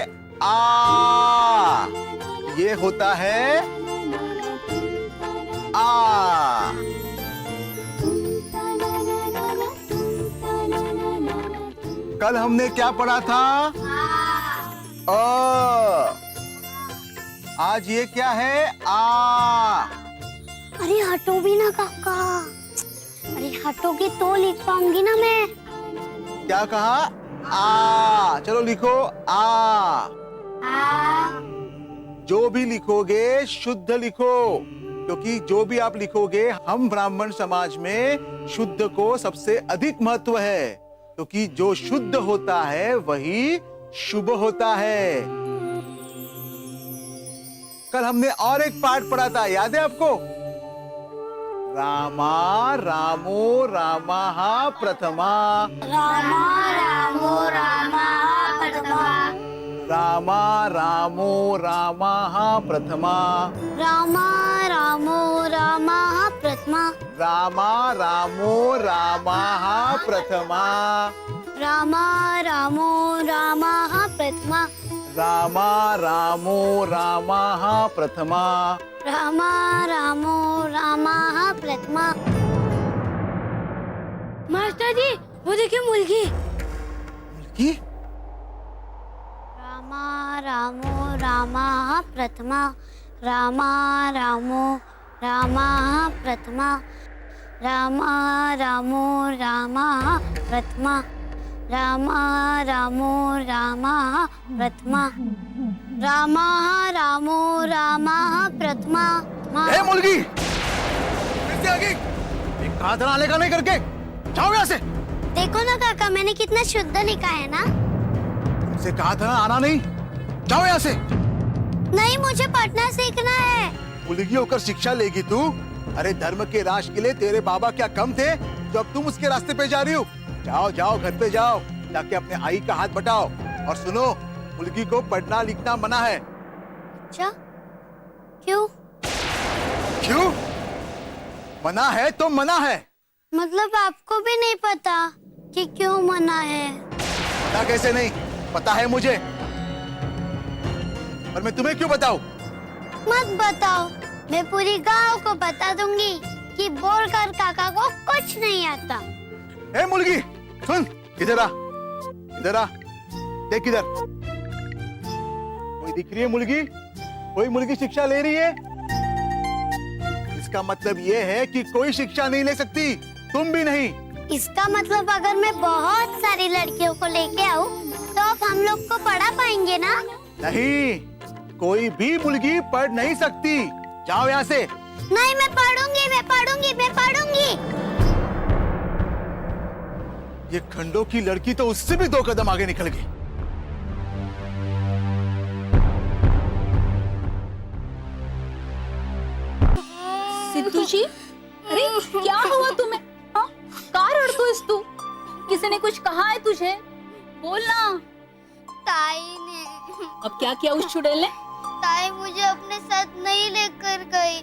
आ। ये होता है आ। कल हमने क्या पढ़ा था? अ। आज ये क्या है? आ। अरे हटो भी ना काका। अरे हटोगी तो लिख पाऊंगी ना मैं। क्या कहा? आ, चलो लिखो आ। जो भी लिखोगे शुद्ध लिखो, क्योंकि जो भी आप लिखोगे, हम ब्राह्मण समाज में शुद्ध को सबसे अधिक महत्व है, क्योंकि जो शुद्ध होता है वही शुभ होता है। कल हमने और एक पाठ पढ़ा था, याद है आपको? रामा रामो रामाः प्रथमा। रामा रामो रामाः प्रथमा। रामा रामो रामाः प्रथमा। रामा रामो रामाः प्रथमा। रामा रामो रामाः प्रथमा। रामा रामो रामाः प्रथमा। रामा रामो रामाः प्रथमा। रामा रामो रामाः प्रथमा। मास्टर जी, वो देखिए मुर्गी। मुर्गी? रामा रामो रामाः प्रथमा। रामा रामो रामाः प्रथमा। रामा रामो रामाः प्रथमा। रामा रामो रामाः प्रथमा। रामा रामो रामाः प्रथमा। ए मुर्गी, फिर से आ गई? एक कहा था नाले का नहीं करके, जाओ यहाँ से। देखो ना काका, मैंने कितना शुद्ध लिखा है ना। तुमसे कहा था ना आना नहीं, जाओ यहाँ से। नहीं, मुझे पढ़ना सीखना है। मुर्गी होकर शिक्षा लेगी तू? अरे धर्म के राज के लिए तेरे बाबा क्या कम थे जो अब तुम उसके रास्ते पे जा रही हो? जाओ जाओ, घर पे जाओ, जाके अपने आई का हाथ बटाओ। और सुनो, मुर्गी को पढ़ना लिखना मना है। अच्छा, क्यों? क्यों मना है? तो मना है। मतलब आपको भी नहीं पता कि क्यों मना है? पता कैसे नहीं, पता है मुझे। और मैं तुम्हें क्यों बताऊं? मत बताओ, मैं पूरी गांव को बता दूंगी कि बोलकर काका को कुछ नहीं आता। ए मुर्गी, सुन, इधर आ, इधर आ, देख इधर। कोई दिख रही है मुर्गी? कोई मुर्गी शिक्षा ले रही है? इसका मतलब ये है कि कोई शिक्षा नहीं ले सकती, तुम भी नहीं। इसका मतलब अगर मैं बहुत सारी लड़कियों को लेके आऊँ तो अब हम लोग को पढ़ा पाएंगे ना? नहीं, कोई भी मुर्गी पढ़ नहीं सकती। जाओ यहाँ से। नहीं, मैं पढ़ूंगी, मैं पढ़ूंगी, मैं पढ़ूंगी। ये खंडो की लड़की तो उससे भी 2 कदम आगे निकल गई। सिद्धू जी, अरे क्या हुआ तुम्हें? हाँ, कहाँ रड़तोस तू? किसी ने कुछ कहा है तुझे? बोलना। ताई ने। अब क्या किया उस चुड़ैल ने? ताई मुझे अपने साथ नहीं लेकर गई।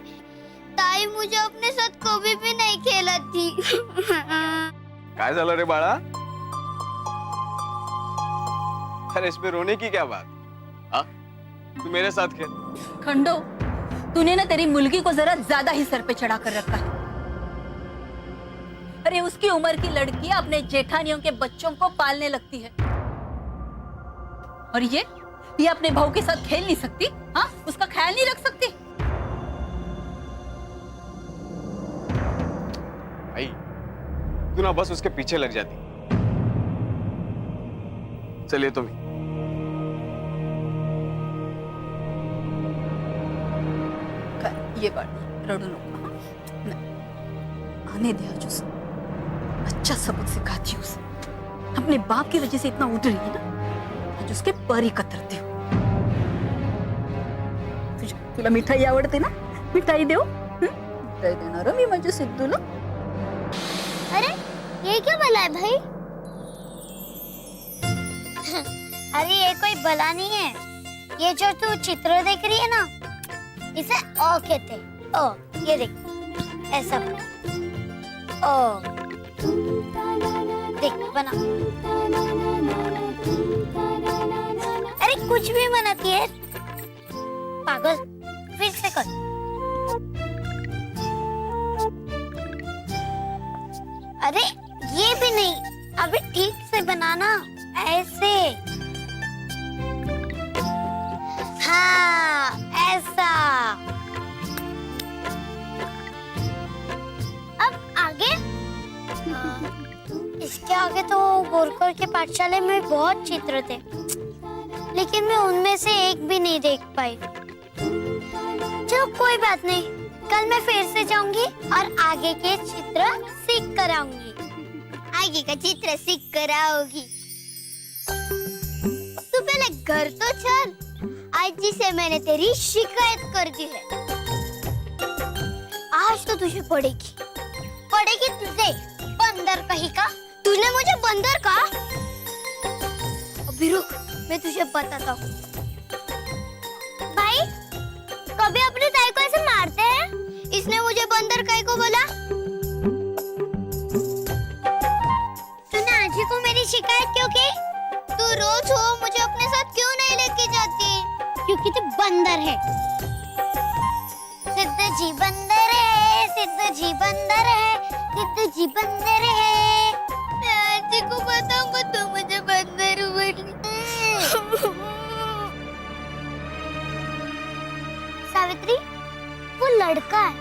ताई मुझे अपने साथ कभी भी नहीं खेलती। काय झालं रे बाळा? अरे इसमें रोने की क्या बात? हाँ, तू मेरे साथ खेल। खंडो, तूने ना तेरी मुर्गी को जरा ज्यादा ही सर पे चढ़ा कर रखा है। अरे उसकी उम्र की लड़की अपने जेठानियों के बच्चों को पालने लगती है, और ये अपने बहू के साथ खेल नहीं सकती? हाँ, उसका ख्याल नहीं रख सकती? भाई, तू ना बस उसके पीछे लग जाती। चलिए तुम। ये बात रड़ू नको। आने दे आज उसे, अच्छा सबक सिखाती हूँ उसे। अपने बाप की वजह से इतना उठ रही है ना, आज उसके पर ही कतरती हूँ। तुला मिठाई आवडते ना? मिठाई देऊ? मिठाई देणार मी माझ्या सिद्धूला। अरे ये क्या बला है भाई? अरे ये कोई बला नहीं है, ये जो तू चित्र देख रही है ना, इसे ओ कहते हैं। ओ, ये देख, ऐसा बना। ओ, देख बना। अरे कुछ भी बनाती है पागल, फिर से कर। अरे ये भी नहीं, अभी ठीक से बनाना, ऐसे। हाँ, ऐसा। अब आगे बोरकर के पाठशाला में बहुत चित्र थे, लेकिन मैं उनमें से एक भी नहीं देख पाई। चलो कोई बात नहीं, कल मैं फिर से जाऊंगी और आगे के चित्र सीख कर आऊंगी। आगे का चित्र सीख कर आओगी। तू पहले घर तो चल, आज जी से मैंने तेरी शिकायत कर दी है। आज तो तुझे पड़ेगी तुझे, बंदर कहीं का। तूने मुझे बंदर कहा? अभी रुक, मैं तुझे बताता हूँ। भाई, कभी अपने ताई को ऐसे मारते हैं? इसने मुझे बंदर कहीं को बोला? तूने आजी को मेरी शिकायत क्यों की? तू रोज हो मुझे अपने साथ क्यों नहीं लेके जाती? क्योंकि तू बंदर है। सिद्ध जी बंदर है, सिद्ध जी बंदर है, सिद्ध जी बंदर है। मैं आजी को बताऊंगा तो मुझे बंदर बोली। सावित्री, वो लड़का है,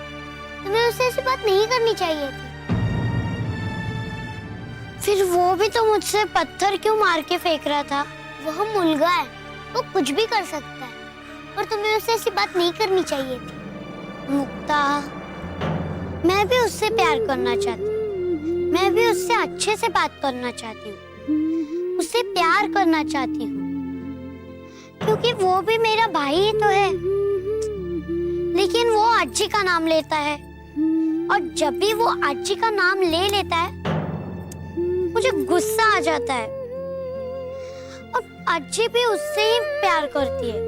तुम्हें उससे ऐसी बात नहीं करनी चाहिए थी। फिर वो भी तो मुझसे पत्थर क्यों मार के फेंक रहा था? वह मुलगा है, वो कुछ भी कर सकता है, और तुम्हें उससे ऐसी बात नहीं करनी चाहिए थी। मुक्ता, मैं भी उससे प्यार करना चाहती हूँ, मैं भी उससे अच्छे से बात करना चाहती हूँ, उससे प्यार करना चाहती हूँ, क्योंकि वो भी मेरा भाई ही तो है। लेकिन वो आजी का नाम लेता है, और जब भी वो आजी का नाम ले लेता है मुझे गुस्सा आ जाता है। और आजी भी उससे ही प्यार करती है,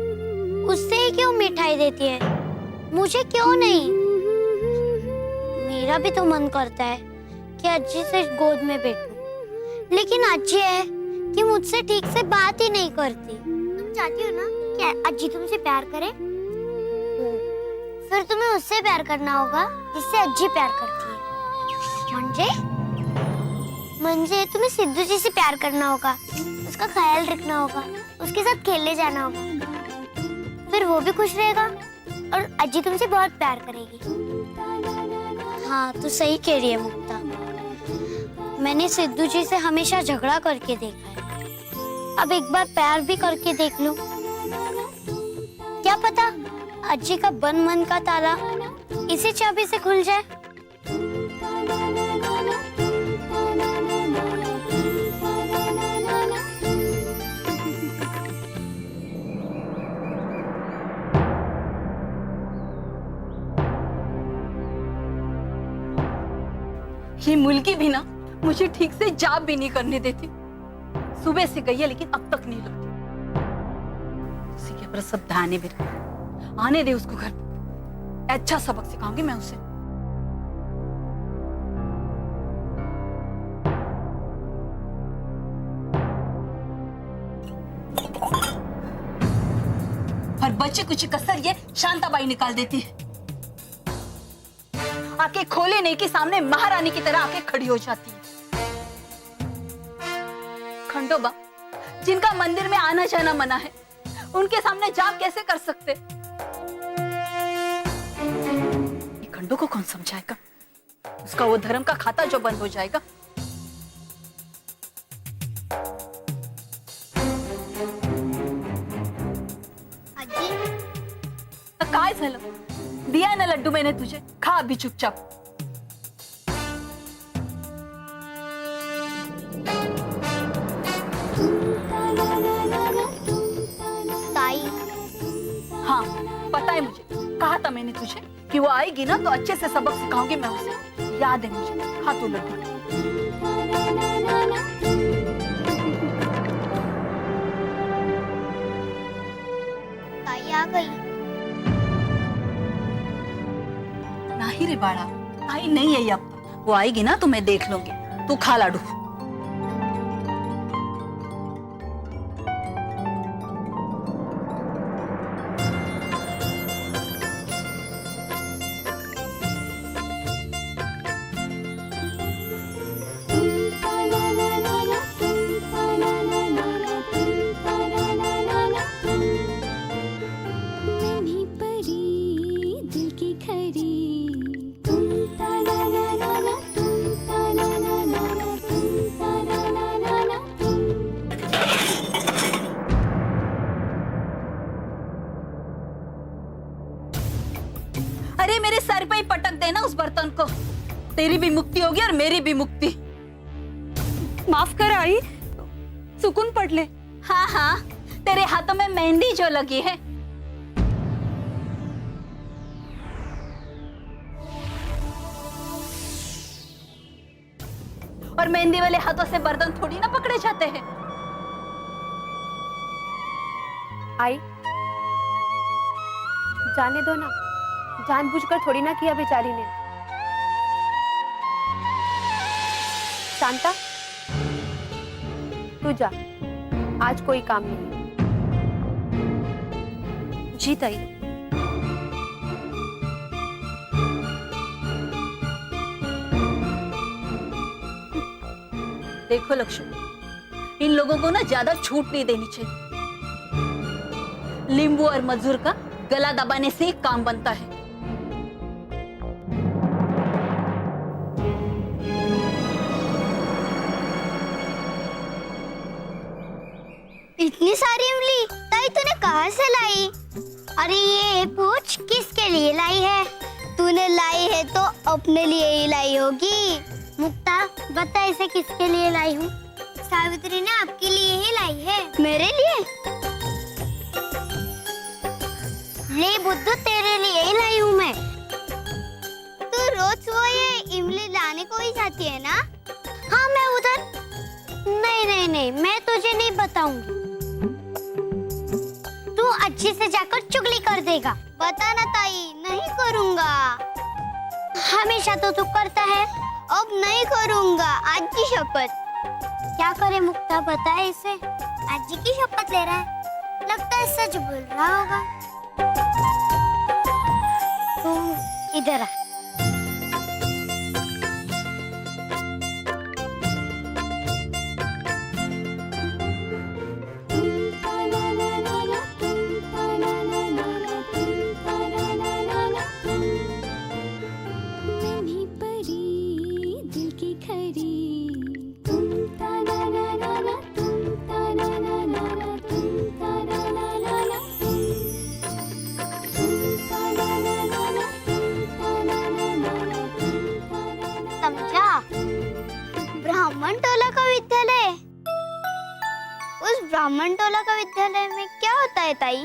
उससे ही क्यों मिठाई देती है, मुझे क्यों नहीं? मेरा भी तो मन करता है कि आजी से गोद में बैठूं, लेकिन आजी है कि मुझसे ठीक से बात ही नहीं करती। तुम चाहती हो ना कि आजी तुमसे प्यार करे? फिर तुम्हें उससे प्यार करना होगा जिससे आजी प्यार करती है। म्हणजे तुम्हें सिद्धू जी से प्यार करना होगा, उसका ख्याल रखना होगा, उसके साथ खेलने जाना होगा। फिर वो भी खुश रहेगा और अज्जी तुमसे बहुत प्यार करेगी। हाँ, तू सही कह रही है मुक्ता। मैंने सिद्धू जी से हमेशा झगड़ा करके देखा है, अब एक बार प्यार भी करके देख लूं। क्या पता अज्जी का बन मन का ताला इसी चाबी से खुल जाए। ये मुल्की भी ना मुझे ठीक से जाप भी नहीं करने देती। सुबह से गई है लेकिन अब तक नहीं लौटी। उसी के ऊपर सब ध्यान भी रहे। आने दे उसको घर, अच्छा सबक सिखाऊंगी मैं उसे। और बच्चे कुछ कसर ये शांताबाई निकाल देती है, आके खोले नहीं के सामने महारानी की तरह आके खड़ी हो जाती है। खंडोबा जिनका मंदिर में आना जाना मना है, उनके सामने जाप कैसे कर सकते? खंडो को कौन समझाएगा? उसका वो धर्म का खाता जो बंद हो जाएगा। काय झालं? दिया ना लड्डू मैंने तुझे, खा अभी चुपचाप। ताई, हाँ पता है मुझे, कहा था मैंने तुझे कि वो आएगी ना तो अच्छे से सबक सिखाऊंगी मैं उसे। याद है मुझे, खा तू लड्डू। ताई आ गई। नहीं रे बाड़ा, आई नहीं आई अब। वो आएगी ना तो मैं देख लूंगी। तू खा लाडू। दे ना उस बर्तन को, तेरी भी मुक्ति होगी और मेरी भी मुक्ति। माफ कर आई, सुकून पड़ ले। हाँ हाँ, तेरे हाथों में मेहंदी जो लगी है। और मेहंदी वाले हाथों से बर्तन थोड़ी ना पकड़े जाते हैं। आई, जाने दो ना, जानबूझकर थोड़ी ना किया बेचारी ने। शांता, तू जा, आज कोई काम नहीं। जी ताई। देखो लक्ष्मी, इन लोगों को ना ज्यादा छूट नहीं देनी चाहिए। लींबू और मजदूर का गला दबाने से काम बनता है। इतनी सारी इमली ताई तूने कहाँ से लाई? अरे ये पूछ किसके लिए लाई है? तूने लाई है तो अपने लिए ही लाई होगी। मुक्ता बता इसे किसके लिए लाई हूँ? सावित्री ने आपके लिए ही लाई है। मेरे लिए? ले बुद्धू, तेरे लिए ही लाई हूँ मैं। तू रोज वो ये इमली लाने को ही जाती है ना? हाँ मैं उधर। नहीं नहीं नहीं, मैं तुझे नहीं बताऊंगी। तू अच्छे से जाकर चुगली कर देगा। बता ना ताई, नहीं करूँगा। हमेशा तो तू करता है, अब नहीं करूँगा। आज की शपथ। क्या करे मुक्ता, बता इसे। आज की शपथ ले रहा है, लगता है सच बोल रहा होगा। तू इधर आ। ब्राह्मण टोला का विद्यालय। उस ब्राह्मण टोला का विद्यालय में क्या होता है ताई?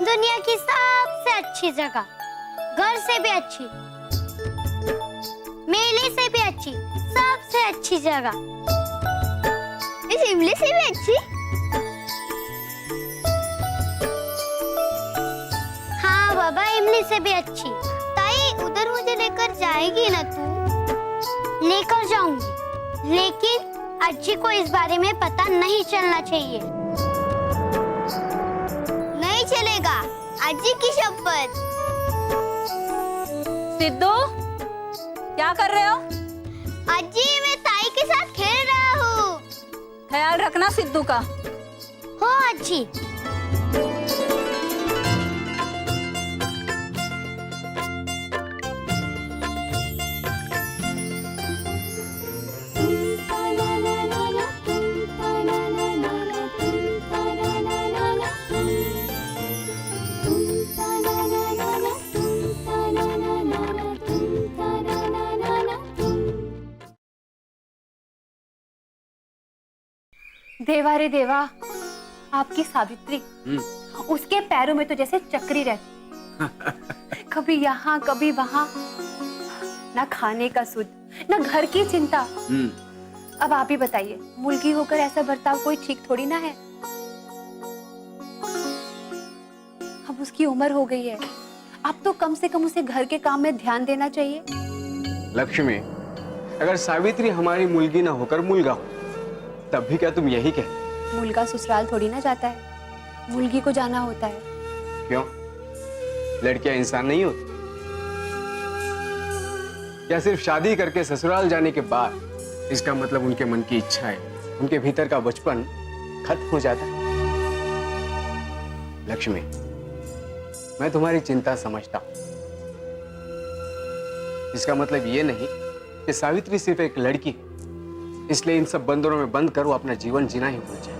दुनिया की सबसे अच्छी जगह, घर से भी अच्छी, मेले से भी अच्छी, सबसे अच्छी जगह। इस इमली से भी अच्छी? हाँ बाबा, इमली से भी अच्छी। ताई उधर मुझे लेकर जाएगी ना तू? लेकर जाऊंगी, लेकिन अज्जी को इस बारे में पता नहीं चलना चाहिए। नहीं चलेगा, अज्जी की शपथ। सिद्धू, क्या कर रहे हो? अज्जी, मैं ताई के साथ खेल रहा हूँ। ख्याल रखना सिद्धू का। हो अज्जी। देवा रे देवा, आपकी सावित्री, उसके पैरों में तो जैसे चक्री रहती। कभी यहाँ कभी वहाँ, ना खाने का सुध, ना घर की चिंता। अब आप ही बताइए, मुल्की होकर ऐसा बर्ताव कोई ठीक थोड़ी ना है। अब उसकी उम्र हो गई है, अब तो कम से कम उसे घर के काम में ध्यान देना चाहिए। लक्ष्मी, अगर सावित्री हमारी मुल्की ना होकर मुल्गा हो, तब भी क्या तुम यही कह? मुल्का ससुराल थोड़ी ना जाता है, मुल्की को जाना होता है। क्यों? लड़कियां इंसान नहीं होती? या सिर्फ शादी करके ससुराल जाने के बाद इसका मतलब उनके मन की इच्छाएं, उनके भीतर का बचपन खत्म हो जाता है? लक्ष्मी, मैं तुम्हारी चिंता समझता हूं। इसका मतलब ये नहीं कि सावित्री सिर्फ एक लड़की है, इसलिए इन सब बंदरों में बंद कर वो अपना जीवन जीना ही भूल जाए।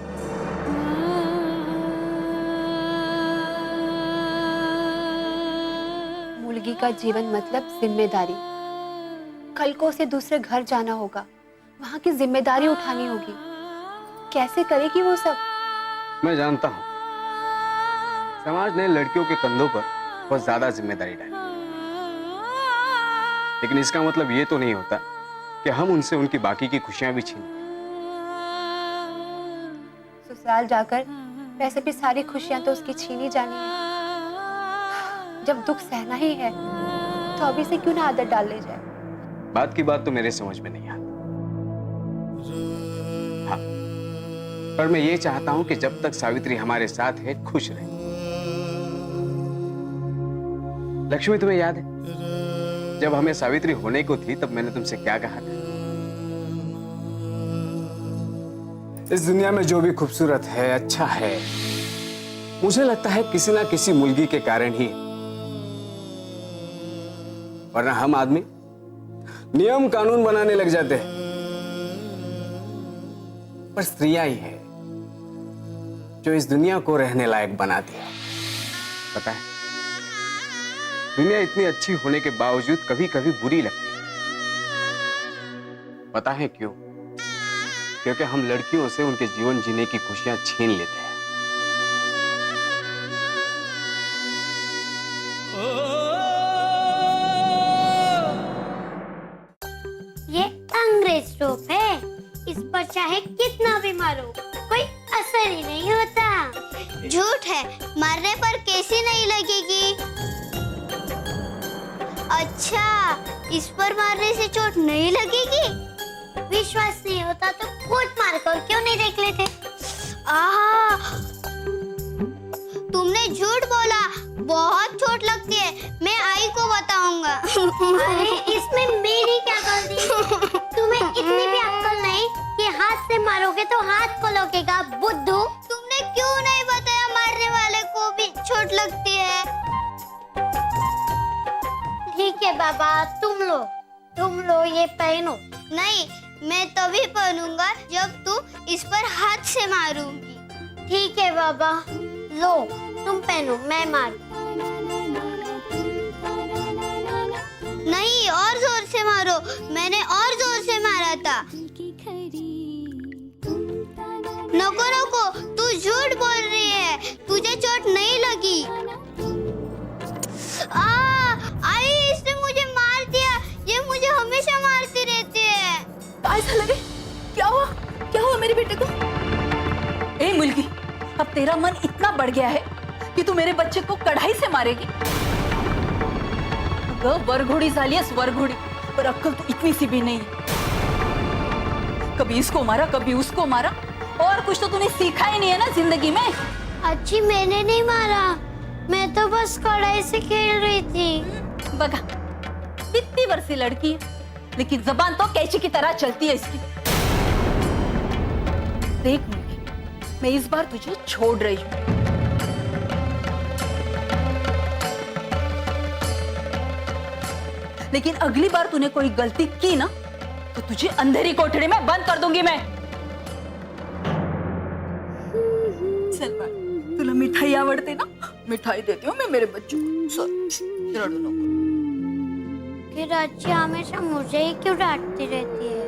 मुल्की का जीवन मतलब जिम्मेदारी। कल को उसे दूसरे घर जाना होगा, वहां की जिम्मेदारी उठानी होगी। कैसे करेगी वो सब? मैं जानता हूँ समाज ने लड़कियों के कंधों पर बहुत ज्यादा जिम्मेदारी डाली, लेकिन इसका मतलब ये तो नहीं होता कि हम उनसे उनकी बाकी की खुशियां भी छीन लें। ससुराल जाकर वैसे भी सारी खुशियां तो उसकी छीनी जानी है। जब दुख सहना ही है तो अभी से क्यों ना आदत डाल ले जाए। बात की बात तो मेरे समझ में नहीं आती। हाँ, पर मैं ये चाहता हूं कि जब तक सावित्री हमारे साथ है खुश रहे। लक्ष्मी, तुम्हें याद है जब हमें सावित्री होने को थी तब मैंने तुमसे क्या कहा था? इस दुनिया में जो भी खूबसूरत है, अच्छा है, मुझे लगता है किसी ना किसी मुलगी के कारण ही, वरना हम आदमी नियम कानून बनाने लग जाते हैं। पर स्त्रियां ही है जो इस दुनिया को रहने लायक बनाती है। पता है, दुनिया इतनी अच्छी होने के बावजूद कभी कभी बुरी लगती है। पता है क्यों? क्योंकि हम लड़कियों से उनके जीवन जीने की खुशियां छीन लेते हैं। ये अंग्रेज टोप है, इस पर चाहे कितना भी मारो कोई असर ही नहीं होता। झूठ है, मारने पर कैसी नहीं लगेगी। अच्छा, इस पर मारने से चोट नहीं लगेगी? विश्वास नहीं होता तो खुद मारकर क्यों नहीं देख लेते? तुमने झूठ बोला, बहुत चोट लगती है, मैं आई को बताऊंगा। अरे इसमें मेरी क्या गलती? तुम्हें इतनी भी अक्ल नहीं कि हाथ से मारोगे तो हाथ को लगेगा, बुद्धू। तुमने क्यों नहीं बताया मारने वाले को भी चोट लगती है? ठीक है बाबा, तुम लो ये पहनो। नहीं, मैं तभी पहनूंगा जब तू इस पर हाथ से मारूंगी। ठीक है बाबा, लो तुम पहनो, मैं मारू। नहीं, और जोर से मारो, मैंने और जोर से मारा था। नको, तू झूठ बोल रही है, तुझे चोट नहीं लगी। आई, इसने मुझे मार दिया, ये मुझे हमेशा मारती रहती है। ऐसा लगे, क्या हुआ मेरे बेटे को? ए मुल्की, अब तेरा मन इतना बढ़ गया है कि तू मेरे बच्चे को कढ़ाई से मारेगी? वरघोड़ी सालियस वरघोड़ी, पर अक्ल तो इतनी सी भी नहीं है। कभी इसको मारा, कभी उसको मारा, और कुछ तो तूने सीखा ही नहीं है ना जिंदगी में। अच्छी, मैंने नहीं मारा, मैं तो बस कढ़ाई से खेल रही थी। बगा, इतनी वर्षी लड़की है, लेकिन जबान तो कैची की तरह चलती है इसकी। देख मुझे, मैं इस बार तुझे छोड़ रही हूँ। लेकिन अगली बार तूने कोई गलती की ना तो तुझे अंधेरी कोठड़ी में बंद कर दूंगी मैं। चल बात, तुला मिठाई आवड़ते ना, मिठाई देती हूँ मैं मेरे बच्चों को। फिर अच्छी हमेशा मुझे ही क्यों डांटती रहती है?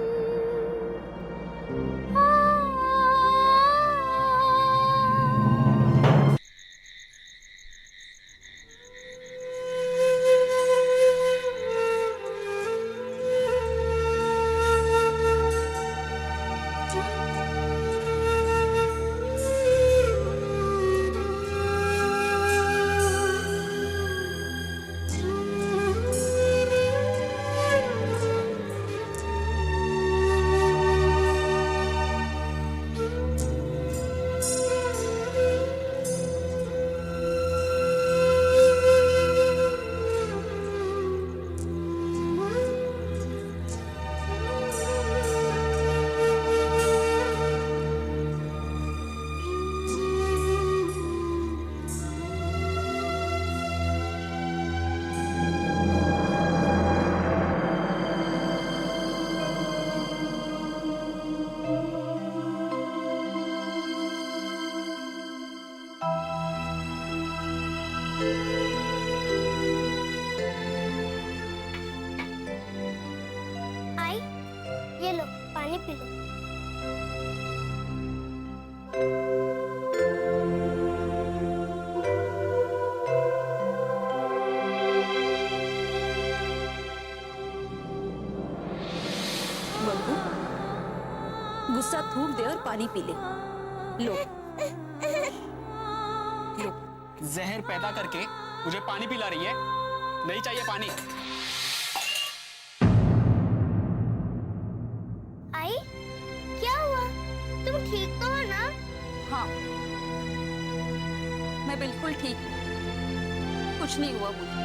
गुस्सा थूक दे और पानी पी ले। लो लो। जहर पैदा करके मुझे पानी पिला रही है। नहीं चाहिए पानी। आई, क्या हुआ? तुम ठीक तो हो ना? हाँ, मैं बिल्कुल ठीक हूँ, कुछ नहीं हुआ मुझे।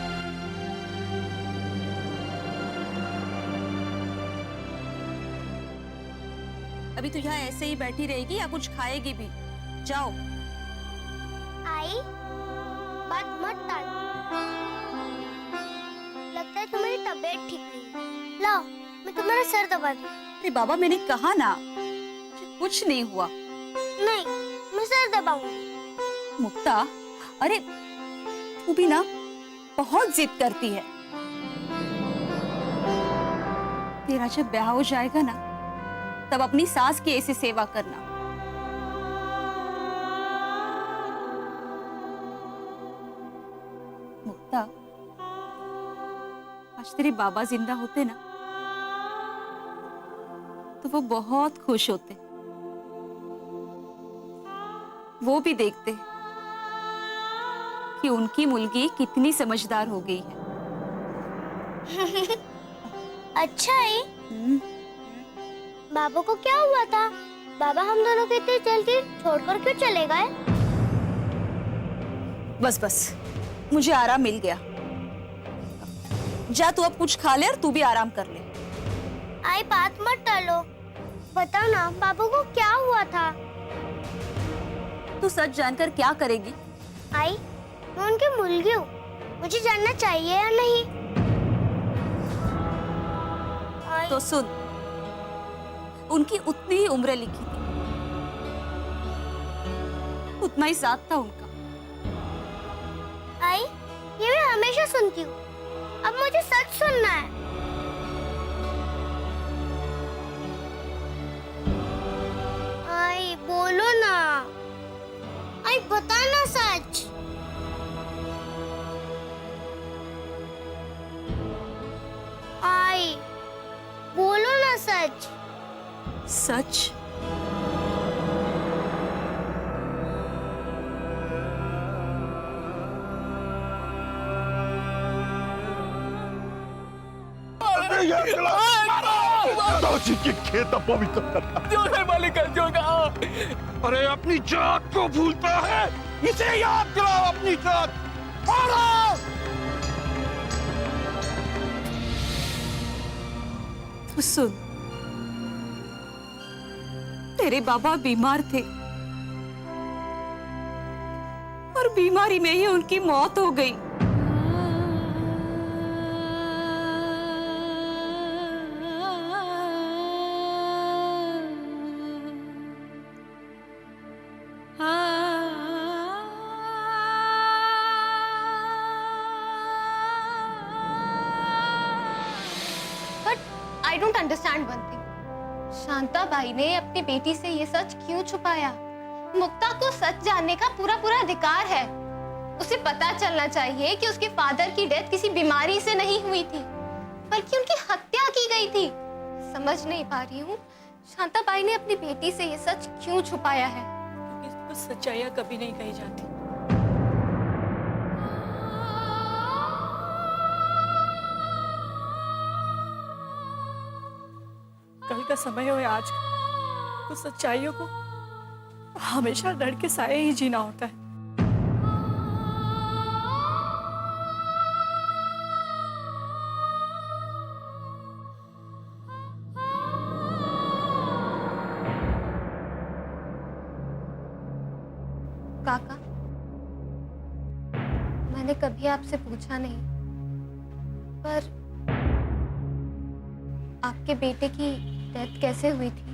अभी तो यहाँ ऐसे ही बैठी रहेगी या कुछ खाएगी भी? जाओ। आई, बात मत टाल। लगता है तुम्हारी तबीयत ठीक नहीं। लाओ, मैं तुम्हारा सर दबा दूं। अरे बाबा, मैंने कहा ना कुछ नहीं हुआ। नहीं, मैं सर दबाऊंगी। मुक्ता, अरे तू भी ना बहुत जिद करती है। तेरा जब ब्याह हो जाएगा ना, तब अपनी सास की ऐसी सेवा करना। मुक्ता, आज तेरे बाबा जिंदा होते ना, तो वो बहुत खुश होते। वो भी देखते कि उनकी मुलगी कितनी समझदार हो गई है। अच्छा है। बाबा को क्या हुआ था? बाबा हम दोनों को इतनी जल्दी छोड़कर क्यों चले गए? बस बस, मुझे आराम मिल गया। जा, तू अब कुछ खा ले और तू भी आराम कर ले। आई, बात मत टालो, बताओ ना बाबू को क्या हुआ था? तू सच जानकर क्या करेगी? आई, मैं उनकी मुलगी हूँ, मुझे जानना चाहिए या नहीं? तो सुन, उनकी उतनी ही उम्र लिखी थी, उतना ही साथ था उनका। आई, ये मैं हमेशा सुनती हूँ, अब मुझे सच सुनना है। आई, बोलो ना। आई, बताना सच। आई, बोलो ना सच। सच? दाऊजी की खेत अपवित्र करता। जो है मालिक, जो कहा। अरे अपनी जात को भूलता है, इसे याद दिलाओ अपनी जात। तो सुन, तेरे बाबा बीमार थे और बीमारी में ही उनकी मौत हो गई। I don't understand one thing. Shantabai ने अपनी बेटी से ये सच क्यों छुपाया? मुक्ता को सच जानने का पूरा पूरा अधिकार है। उसे पता चलना चाहिए कि उसके फादर की डेथ किसी बीमारी से नहीं हुई थी, बल्कि उनकी हत्या की गई थी। समझ नहीं पा रही हूँ शांताबाई ने अपनी बेटी से ये सच क्यों छुपाया है। क्योंकि सच्चाइयां कभी नहीं कही जाती। कल का समय हो या आज का, कुछ सच्चाइयों को हमेशा डर के साए ही जीना होता है। काका, मैंने कभी आपसे पूछा नहीं, पर आपके बेटे की डेथ कैसे हुई थी?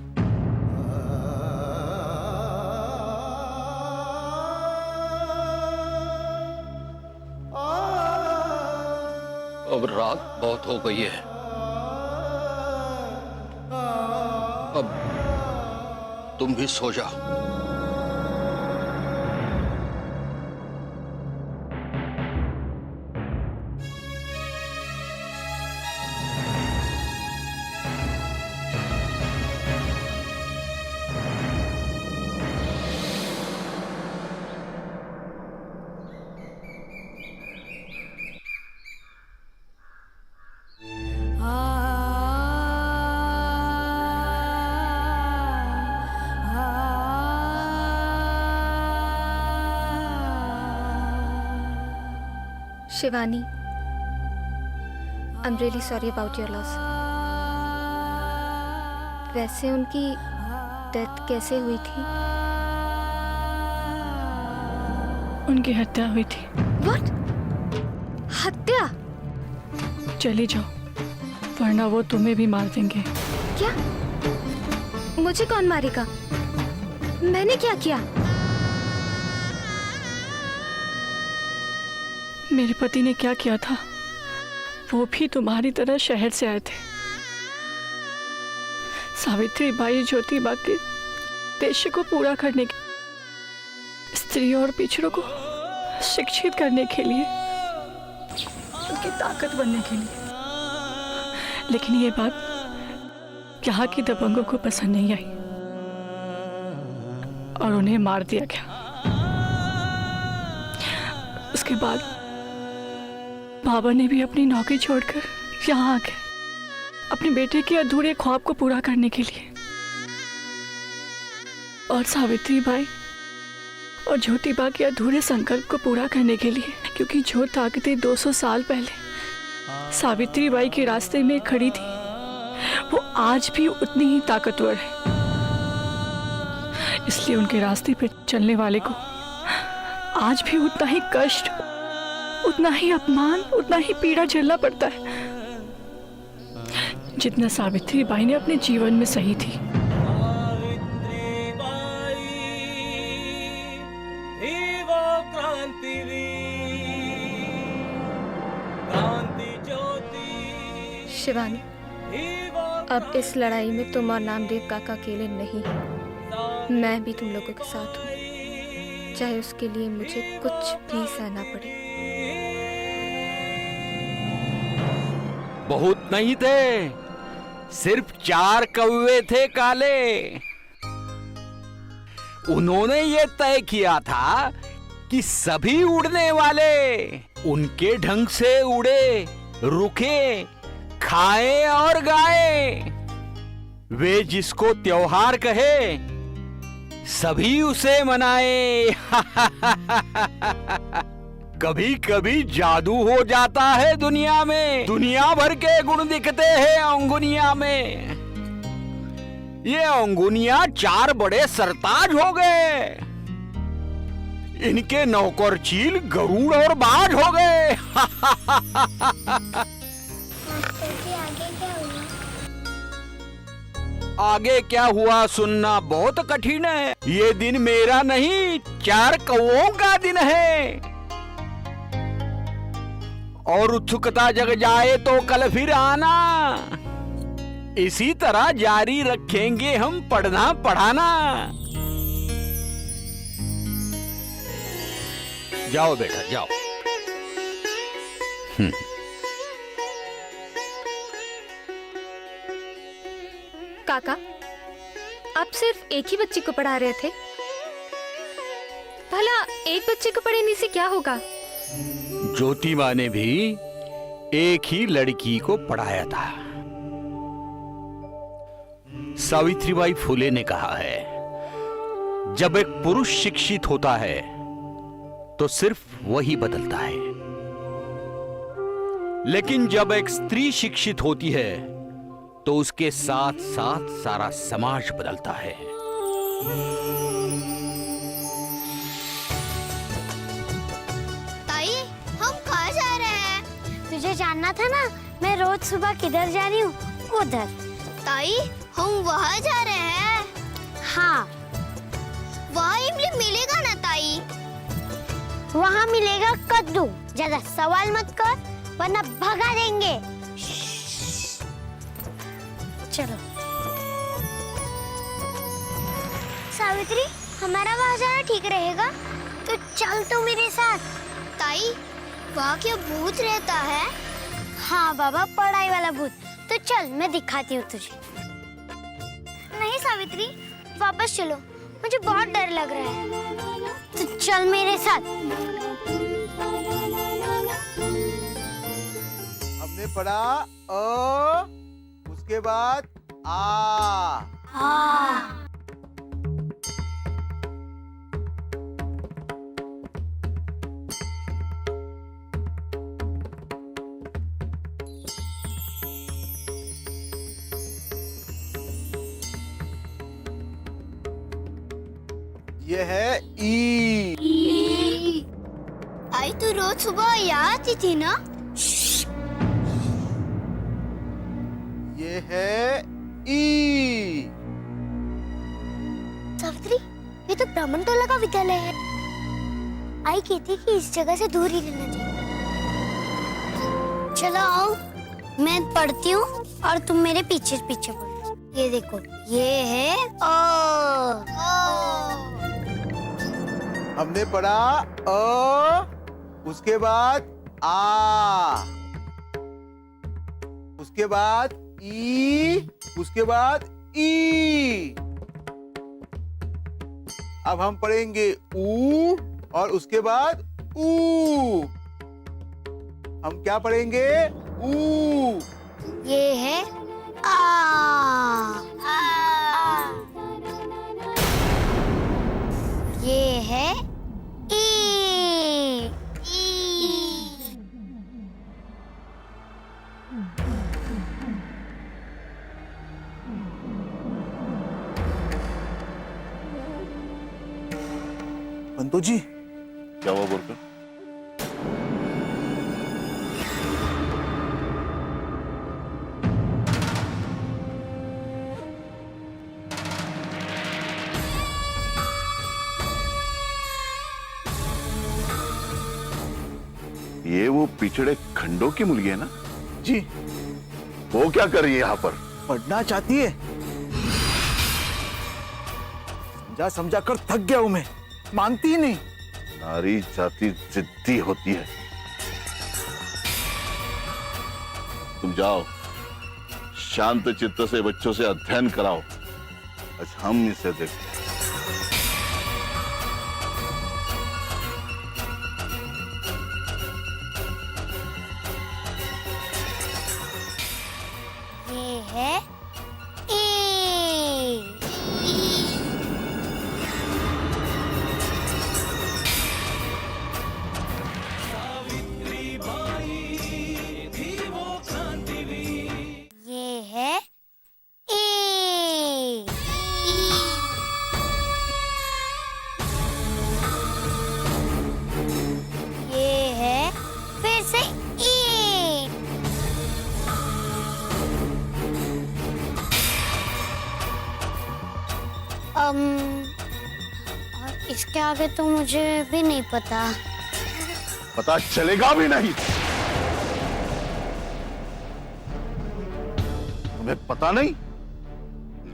अब रात बहुत हो गई है, अब तुम भी सो जाओ। Shivani, I am really sorry about your loss. वैसे उनकी डेथ कैसे हुई थी? उनकी हत्या हुई थी। व्हाट? हत्या? चली जाओ, वरना वो तुम्हें भी मार देंगे। क्या? मुझे कौन मारेगा? मैंने क्या किया? मेरे पति ने क्या किया था? वो भी तुम्हारी तरह शहर से आए थे। सावित्री बाई ज्योतिबा के उद्देश्य को पूरा करने के, स्त्री और पिछड़ों को शिक्षित करने के लिए, उनकी ताकत बनने के लिए। लेकिन ये बात यहाँ के दबंगों को पसंद नहीं आई और उन्हें मार दिया गया। उसके बाद बाबा ने भी अपनी नौकरी छोड़कर यहाँ आ गए अपने बेटे के अधूरे ख्वाब को पूरा करने के लिए। और सावित्री बाई और ज्योतिबा के अधूरे संकल्प को पूरा करने के लिए, क्योंकि जो ताकतें 200 साल पहले सावित्री बाई के रास्ते में खड़ी थी, वो आज भी उतनी ही ताकतवर है। इसलिए उनके रास्ते पर चलने वाले को आज भी उतना ही कष्ट, उतना ही अपमान, उतना ही पीड़ा झेलना पड़ता है जितना सावित्री बाई ने अपने जीवन में सही थी। शिवानी, अब इस लड़ाई में तुम और नामदेव काका अकेले नहीं, मैं भी तुम लोगों के साथ हूँ, चाहे उसके लिए मुझे कुछ भी सहना पड़े। बहुत नहीं थे, सिर्फ 4 कौवे थे काले। उन्होंने ये तय किया था कि सभी उड़ने वाले उनके ढंग से उड़े, रुके, खाए और गाए। वे जिसको त्योहार कहे सभी उसे मनाए। कभी कभी जादू हो जाता है दुनिया में, दुनिया भर के गुण दिखते हैं अंगुनिया में। ये अंगुनिया 4 बड़े सरताज हो गए, इनके नौकर चील गरुड़ और बाज हो गए। आगे क्या हुआ सुनना बहुत कठिन है। ये दिन मेरा नहीं, 4 कौओं का दिन है। और उत्सुकता जग जाए तो कल फिर आना। इसी तरह जारी रखेंगे हम पढ़ना पढ़ाना। जाओ बेटा जाओ। काका, आप सिर्फ एक ही बच्चे को पढ़ा रहे थे? भला एक बच्चे को पढ़ाने से क्या होगा? ज्योतिबा ने भी एक ही लड़की को पढ़ाया था। सावित्रीबाई फुले ने कहा है, जब एक पुरुष शिक्षित होता है तो सिर्फ वही बदलता है, लेकिन जब एक स्त्री शिक्षित होती है तो उसके साथ साथ सारा समाज बदलता है। ताई, हम कहाँ जा रहे हैं? तुझे जानना था ना, मैं रोज सुबह किधर जा रही हूँ? उधर। ताई, हम वहाँ जा रहे हैं। हाँ। वहाँ इमली मिलेगा ना ताई? वहाँ मिलेगा कद्दू। ज्यादा सवाल मत कर, वरना भगा देंगे। चलो। सावित्री, हमारा वहाँ जाना ठीक रहेगा? तो चल तू मेरे साथ। ताई, वहाँ क्या भूत रहता है? हाँ बाबा, पढ़ाई वाला भूत। तो चल, मैं दिखाती हूँ तुझे। नहीं सावित्री, वापस चलो, मुझे बहुत डर लग रहा है। तो चल मेरे साथ। हमने पढ़ा अ, उसके बाद आ। ये है ई। आई तो रोज सुबह यहाँ आती थी ना। ये है ई। सावित्री, ये तो ब्राह्मण टोला का विद्यालय है। आई कहती कि इस जगह से दूर ही रहना चाहिए। चलो आओ, मैं पढ़ती हूँ और तुम मेरे पीछे पीछे पढ़ो। ये देखो, ये है ओ। हमने पढ़ा अ, उसके बाद आ, उसके बाद ई, उसके बाद ई। अब हम पढ़ेंगे ऊ और उसके बाद ऊ। हम क्या पढ़ेंगे? ऊ। ये है आ। ये है ई। पंतो जी, क्या हुआ बोलकर? ये वो पिछड़े खंडों की मुर्गी है ना? जी। वो क्या कर रही है यहाँ पर? पढ़ना चाहती है। समझा समझा कर थक गया हूं मैं, मानती ही नहीं। नारी जाति जिद्दी होती है। तुम जाओ, शांत चित्त से बच्चों से अध्ययन कराओ। आज हम इसे देखते हैं। ये है ई। सावित्री बाई थी वो क्रांतिवीर। ये है ई। ये है फिर से ई। और इसके आगे तो मुझे भी नहीं पता। पता चलेगा भी नहीं। तुम्हें पता नहीं?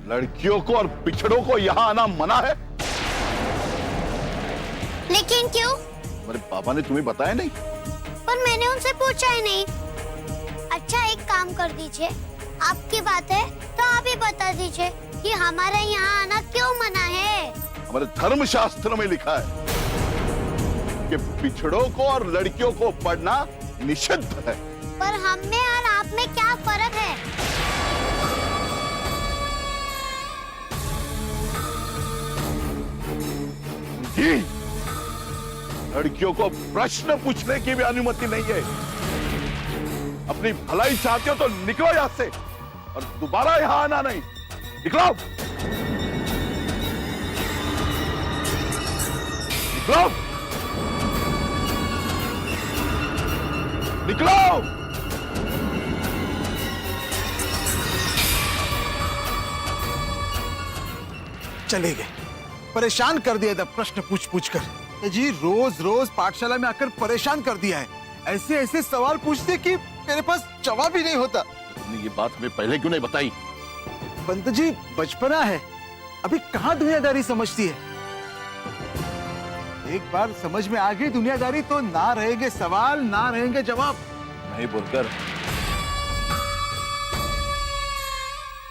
लड़कियों को और पिछड़ों को यहाँ आना मना है। लेकिन क्यों? मेरे पापा ने तुम्हें बताया नहीं? पर मैंने उनसे पूछा ही नहीं। अच्छा, एक काम कर दीजिए, आपकी बात है तो आप ही बता दीजिए कि हमारे यहाँ आना क्यों मना है। हमारे धर्म शास्त्र में लिखा है कि पिछड़ों को और लड़कियों को पढ़ना निषिद्ध है। पर हम में और आप में क्या फर्क है? जी, लड़कियों को प्रश्न पूछने की भी अनुमति नहीं है। अपनी भलाई चाहते हो तो निकलो यहाँ से और दोबारा यहाँ आना नहीं। निकलो, निकलो, निकलो। चले गए, परेशान कर दिया था प्रश्न पूछ पूछ कर। जी रोज रोज पाठशाला में आकर परेशान कर दिया है। ऐसे ऐसे सवाल पूछते कि मेरे पास जवाब ही नहीं होता। तुमने ये बात हमें पहले क्यों नहीं बताई? पंत जी, बचपना है, अभी कहाँ दुनियादारी समझती है। एक बार समझ में आ गई दुनियादारी तो ना रहेंगे सवाल, ना रहेंगे जवाब। नहीं बोलकर,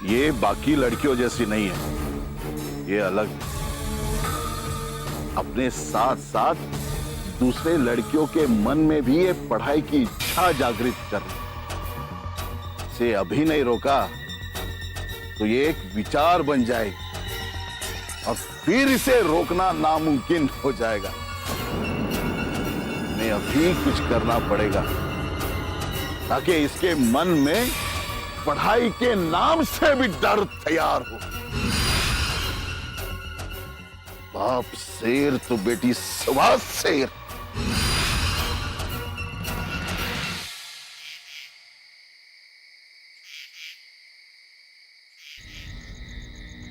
ये बाकी लड़कियों जैसी नहीं है, ये अलग है। अपने साथ साथ दूसरे लड़कियों के मन में भी ये पढ़ाई की इच्छा जागृत कर रही। इसे अभी नहीं रोका तो ये एक विचार बन जाएगी और फिर इसे रोकना नामुमकिन हो जाएगा। हमें अभी कुछ करना पड़ेगा ताकि इसके मन में पढ़ाई के नाम से भी डर तैयार हो। बाप शेर तो बेटी सवा शेर।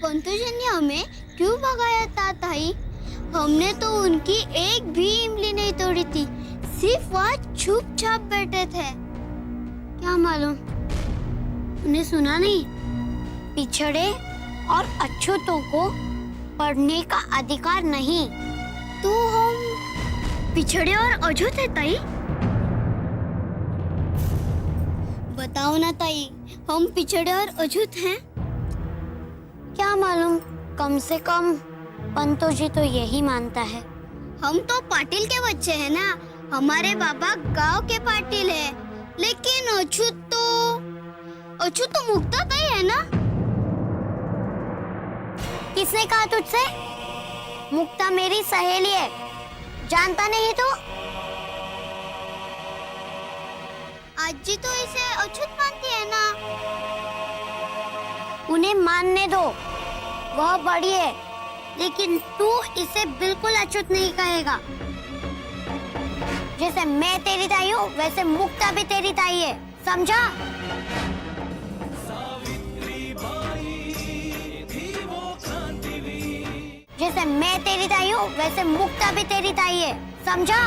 पंतुजी ने हमें क्यों भगाया था ताई? हमने तो उनकी एक भी इमली नहीं तोड़ी थी, सिर्फ वहाँ चुपचाप बैठे थे। क्या मालूम, उन्हें सुना नहीं? पिछड़े और अछूतों को पढ़ने का अधिकार नहीं। तो हम पिछड़े और अछूत है ताई? बताओ ना ताई, हम पिछड़े और अछूत हैं? क्या मालूम, कम से कम पंतोजी तो यही मानता है। हम तो पाटिल के बच्चे हैं ना, हमारे बाबा गांव के पाटिल है। लेकिन अछूत तो मुक्ता ताई है ना? किसने कहा तुझसे? मुक्ता मेरी सहेली है, जानता नहीं तो? आजी तो इसे अछूत मानती है ना? उन्हें मानने दो, वह बड़ी है, लेकिन तू इसे बिल्कुल अछूत नहीं कहेगा। जैसे मैं तेरी ताई हूँ, वैसे मुक्ता भी तेरी ताई है, समझा? जैसे मैं तेरी ताई हूँ, वैसे मुक्ता भी तेरी ताई है, समझा?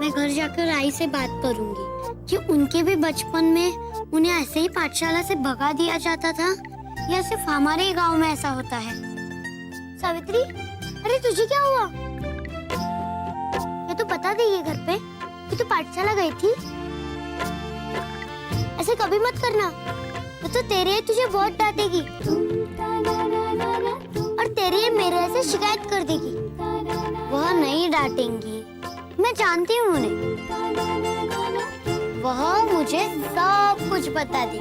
मैं घर जाकर आई से बात करूंगी कि उनके भी बचपन में उन्हें ऐसे ही पाठशाला से भगा दिया जाता था या सिर्फ हमारे ही गांव में ऐसा होता है। सावित्री, अरे तुझे क्या हुआ? क्या तू बता देगी घर पे कि तू पाठशाला गई थी? ऐसे कभी मत करना, तो तेरे तुझे बहुत डांटेगी और तेरे मेरे से शिकायत कर देगी। वह नहीं डांटेंगी, मैं जानती हूँ उन्हें। वह मुझे सब कुछ बता दी।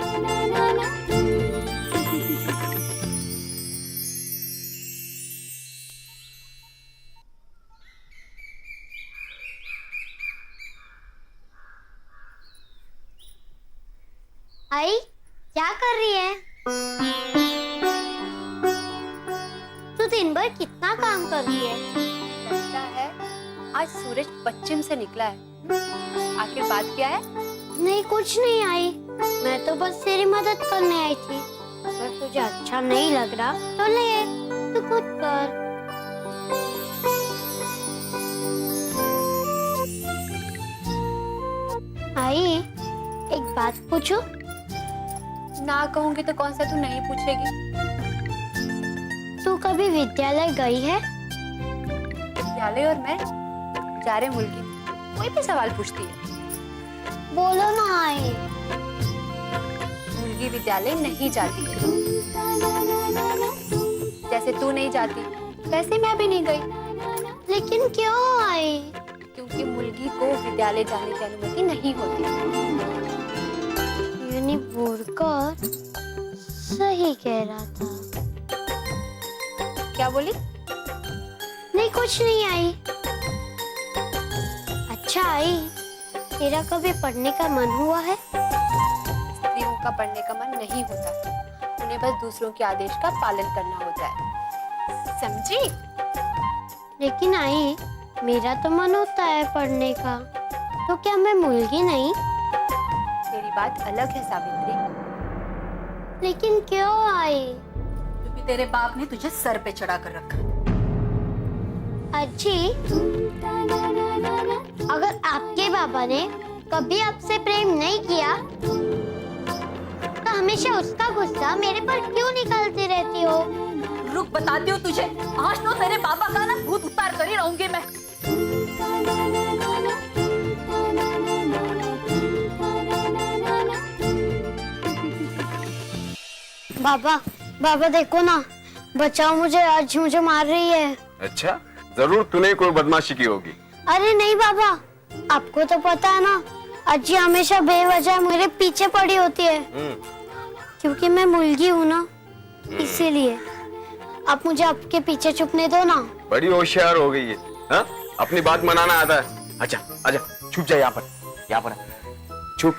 आई, क्या कर रही है? तू दिन भर कितना काम कर रही है? लगता है आज सूरज पश्चिम से निकला है। आखिर बात क्या है? नहीं, कुछ नहीं आई, मैं तो बस तेरी मदद करने आई थी। अगर तुझे अच्छा नहीं लग रहा तो ले, तू खुद कर। आई, एक बात पूछूं? ना कहूंगी तो कौन सा तू नहीं पूछेगी? तू कभी विद्यालय गई है? विद्यालय और मैं जा रहे मुल्की, कोई भी सवाल पूछती है। बोलो ना आई। मुल्की विद्यालय नहीं जाती है। जैसे तू नहीं जाती, वैसे मैं भी नहीं गई। लेकिन क्यों आई? क्योंकि मुल्की को विद्यालय जाने की अनुमति नहीं होती। यानी बोलकर सही कह रहा था। क्या बोली? नहीं, कुछ नहीं आई। अच्छा आई, तेरा कभी पढ़ने का मन हुआ है? स्त्रियों का पढ़ने का मन नहीं होता, उन्हें बस दूसरों के आदेश का पालन करना होता है, समझी? लेकिन आई, मेरा तो मन होता है पढ़ने का, तो क्या मैं मुल्की नहीं? मेरी बात अलग है सावित्री। लेकिन क्यों आई? क्योंकि तेरे बाप ने तुझे सर पे चढ़ा कर रखा। अच्छी, अगर आपके बाबा ने कभी आपसे प्रेम नहीं किया तो हमेशा उसका गुस्सा मेरे पर क्यों निकालती रहती हो? रुक, बताती हूँ तुझे। आज तो तेरे बाबा का ना भूत उतार कर ही रहूंगी मैं। बाबा, बाबा देखो ना, बचाओ मुझे, आज मुझे मार रही है। अच्छा, जरूर तूने कोई बदमाशी की होगी। अरे नहीं बाबा, आपको तो पता है ना, अज्जी हमेशा बेवजह मेरे पीछे पड़ी होती है। क्योंकि मैं मुल्की हूँ ना, इसीलिए। आप मुझे आपके पीछे छुपने दो ना। बड़ी होशियार हो गई है, हाँ? अपनी बात मनाना आता है। अच्छा, आजा, छुप जा यहाँ पर, छुप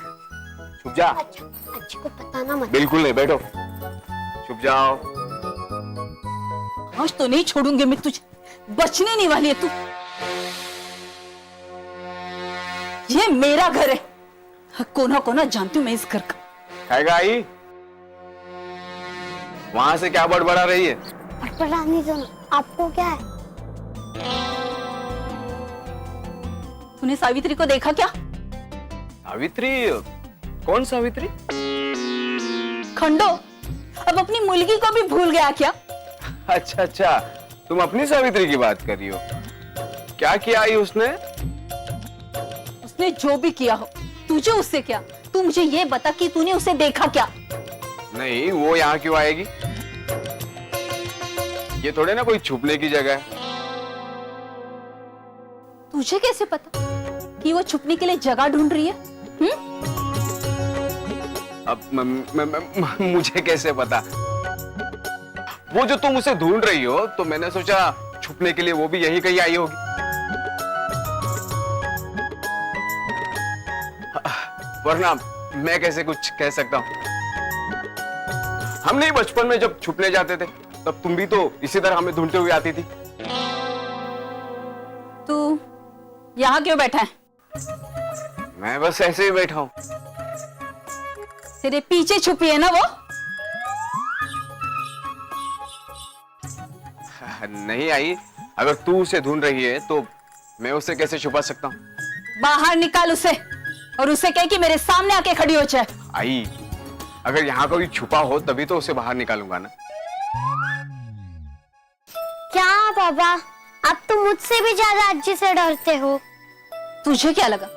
जा। अच्छा, अज्जी को बताना मत। बिल्कुल नहीं, बैठो, छुप जाओ। आज तो नहीं छोड़ूंगी मैं तुझे, बचने नहीं वाली है तू। ये मेरा घर है, कोना कोना जानती हूँ मैं इस घर का। खाएगा आई? वहां से क्या बड़बड़ा रही है? बड़बड़ाने दो ना, आपको क्या है? तूने सावित्री को देखा क्या? सावित्री? कौन सावित्री? खंडो, अब अपनी मुलगी को भी भूल गया क्या? अच्छा अच्छा, तुम अपनी सावित्री की बात कर रही हो। क्या किया आई उसने? उसने जो भी किया हो, तुझे उससे क्या? तू मुझे ये बता कि तूने उसे देखा क्या? नहीं, वो यहाँ क्यों आएगी? ये थोड़े ना कोई छुपने की जगह है। तुझे कैसे पता कि वो छुपने के लिए जगह ढूंढ रही है? अब मुझे कैसे पता? वो जो तुम उसे ढूंढ रही हो, तो मैंने सोचा छुपने के लिए वो भी यही कहीं आई होगी। वरना मैं कैसे कुछ कह सकता हूं? हम नहीं बचपन में जब छुपने जाते थे, तब तुम भी तो इसी तरह हमें ढूंढते हुए आती थी। तू यहाँ क्यों बैठा है? मैं बस ऐसे ही बैठा हूं। तेरे पीछे छुपी है ना वो? नहीं आई, अगर तू उसे ढूंढ रही है तो मैं उसे कैसे छुपा सकता हूँ? बाहर निकाल उसे, और उसे कह कि मेरे सामने आके खड़ी हो जाए। आई, अगर यहाँ कोई छुपा हो तभी तो उसे बाहर निकालूंगा ना। क्या बाबा, आप तो मुझसे भी ज्यादा अज्जी से डरते हो। तुझे क्या लगा?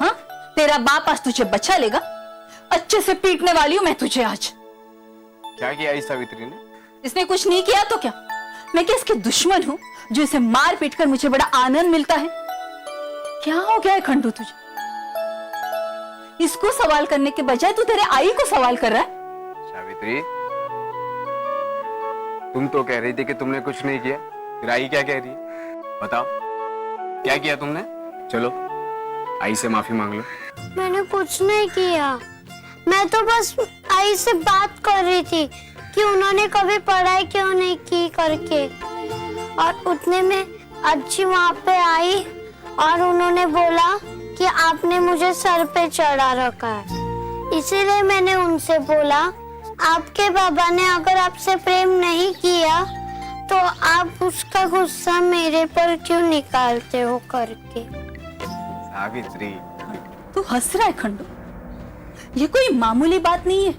हाँ, तेरा बाप आज तुझे बचा लेगा? अच्छे से पीटने वाली हूँ मैं तुझे आज। क्या किया इस सावित्री ने? इसने कुछ नहीं किया तो क्या? मैं क्या इसकी दुश्मन हूँ जो इसे मार पीट कर मुझे बड़ा आनंद मिलता है? क्या हो गया है खंडू तुझे? इसको सवाल करने के बजाय तू तेरे आई को सवाल कर रहा है। सावित्री, तुम तो कह रही थी कि तुमने कुछ नहीं किया, फिर आई क्या कह रही है? बताओ, क्या किया तुमने? चलो आई से माफी मांग लो। मैंने कुछ नहीं किया, मैं तो बस आई से बात कर रही थी कि उन्होंने कभी पढ़ाई क्यों नहीं की करके, और उतने में अज्जी वहाँ पे आई और उन्होंने बोला कि आपने मुझे सर पे चढ़ा रखा है। इसीलिए मैंने उनसे बोला, आपके बाबा ने अगर आपसे प्रेम नहीं किया तो आप उसका गुस्सा मेरे पर क्यों निकालते हो करके। सावित्री, तू हंस रहा है खंडू? ये कोई मामूली बात नहीं है।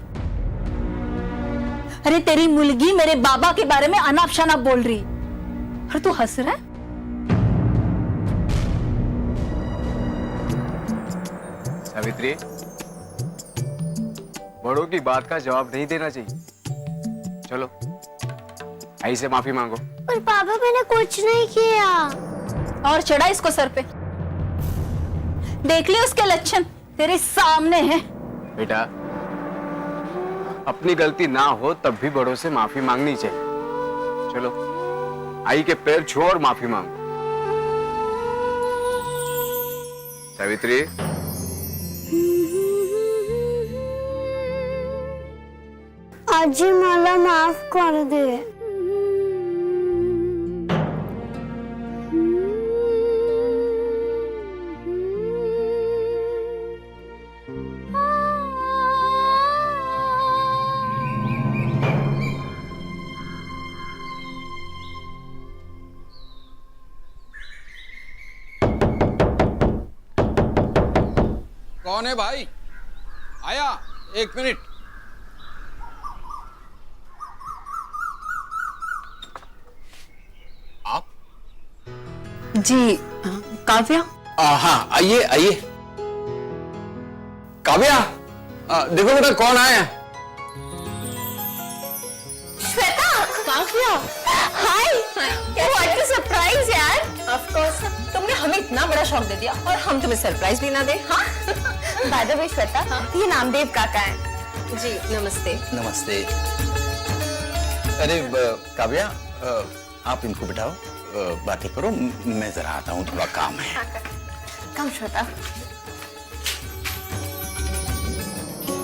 अरे तेरी मुलगी मेरे बाबा के बारे में अनाप शनाप बोल रही, और तू हंस रहा है? सावित्री, बड़ों की बात का जवाब नहीं देना चाहिए। चलो आई से माफी मांगो। पर पापा, मैंने कुछ नहीं किया। और चढ़ा इसको सर पे, देख लियो उसके लक्षण तेरे सामने हैं। बेटा, अपनी गलती ना हो तब भी बड़ों से माफी मांगनी चाहिए। चलो आई के पैर छुओ और माफी मांगो। सावित्री, आजी मला माफ कर दे। कौन है भाई? आया, 1 मिनट। आप? जी काव्या। हाँ, आइए आइए। काव्या, देखो बेटा कौन आया। श्वेता, काव्या, हाय, व्हाट अ सरप्राइज यार। ऑफ कोर्स, तुमने हमें इतना बड़ा शौक दे दिया और हम तुम्हें सरप्राइज भी ना दे। हाँ, बाय द वे श्वेता, ये नामदेव काका है। जी नमस्ते। नमस्ते। अरे काव्या, आप इनको बिठाओ, बातें करो, मैं जरा आता हूँ, थोड़ा काम है। कम श्वेता।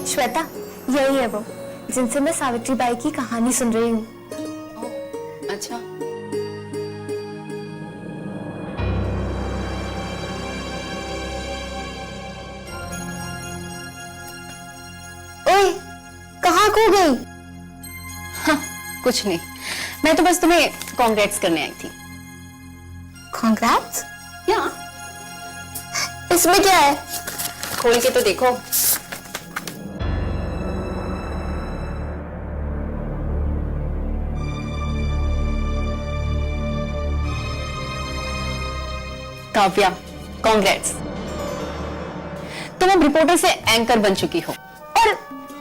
श्वेता, यही है वो जिनसे मैं सावित्री बाई की कहानी सुन रही हूँ। अच्छा, हाय, कहाँ खो गई? हाँ, कुछ नहीं, मैं तो बस तुम्हें कांग्रेट्स करने आई थी। कांग्रेट्स? या इसमें क्या है? खोल के तो देखो। काव्या, कांग्रेट्स, तुम अब रिपोर्टर से एंकर बन चुकी हो, और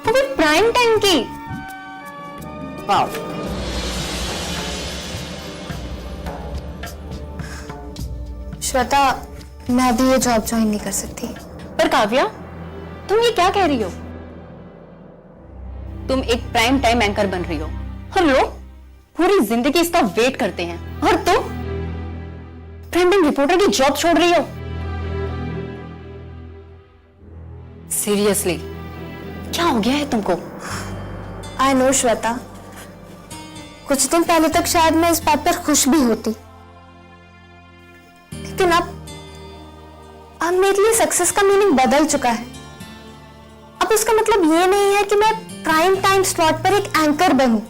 वो भी प्राइम टाइम की। वाह। श्वेता, मैं अभी ये जॉब ज्वाइन नहीं कर सकती। पर काव्या, तुम ये क्या कह रही हो? तुम एक प्राइम टाइम एंकर बन रही हो और लोग पूरी जिंदगी इसका वेट करते हैं, और तुम प्राइम टाइम रिपोर्टर की जॉब छोड़ रही हो? सीरियसली, क्या हो गया है तुमको? आई नो श्वेता, कुछ दिन पहले तक शायद मैं इस बात पर खुश भी होती, लेकिन अब मेरे लिए सक्सेस का मीनिंग बदल चुका है। अब उसका मतलब ये नहीं है कि मैं प्राइम टाइम स्लॉट पर एक एंकर बनूं।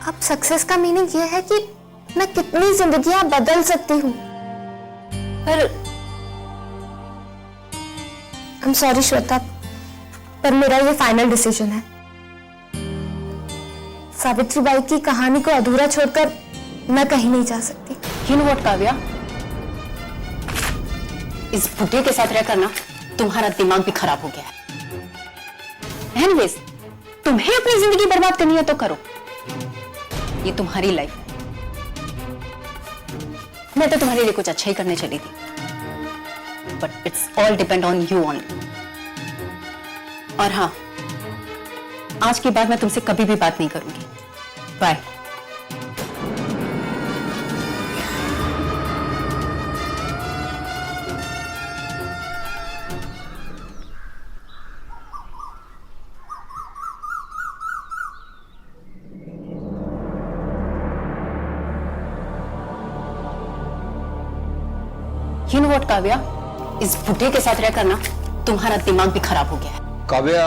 अब सक्सेस का मीनिंग ये है कि मैं कितनी जिंदगियां बदल सकती हूँ। पर आई एम सॉरी श्वेता, पर मेरा ये फाइनल डिसीजन है। सावित्रीबाई की कहानी को अधूरा छोड़कर मैं कहीं नहीं जा सकती। यू नो व्हाट काव्या, इस बुढ़े के साथ रहकर ना तुम्हारा दिमाग भी खराब हो गया है। एनीवेज, तुम्हें अपनी जिंदगी बर्बाद करनी है तो करो, ये तुम्हारी लाइफ है। मैं तो तुम्हारे लिए कुछ अच्छा ही करने चली थी, but it's all depend on you only. और हाँ, आज के बाद मैं तुमसे कभी भी बात नहीं करूंगी। Bye. You know what, Kavya, इस बुढ़े के साथ रहकर ना तुम्हारा दिमाग भी खराब हो गया है। काव्या,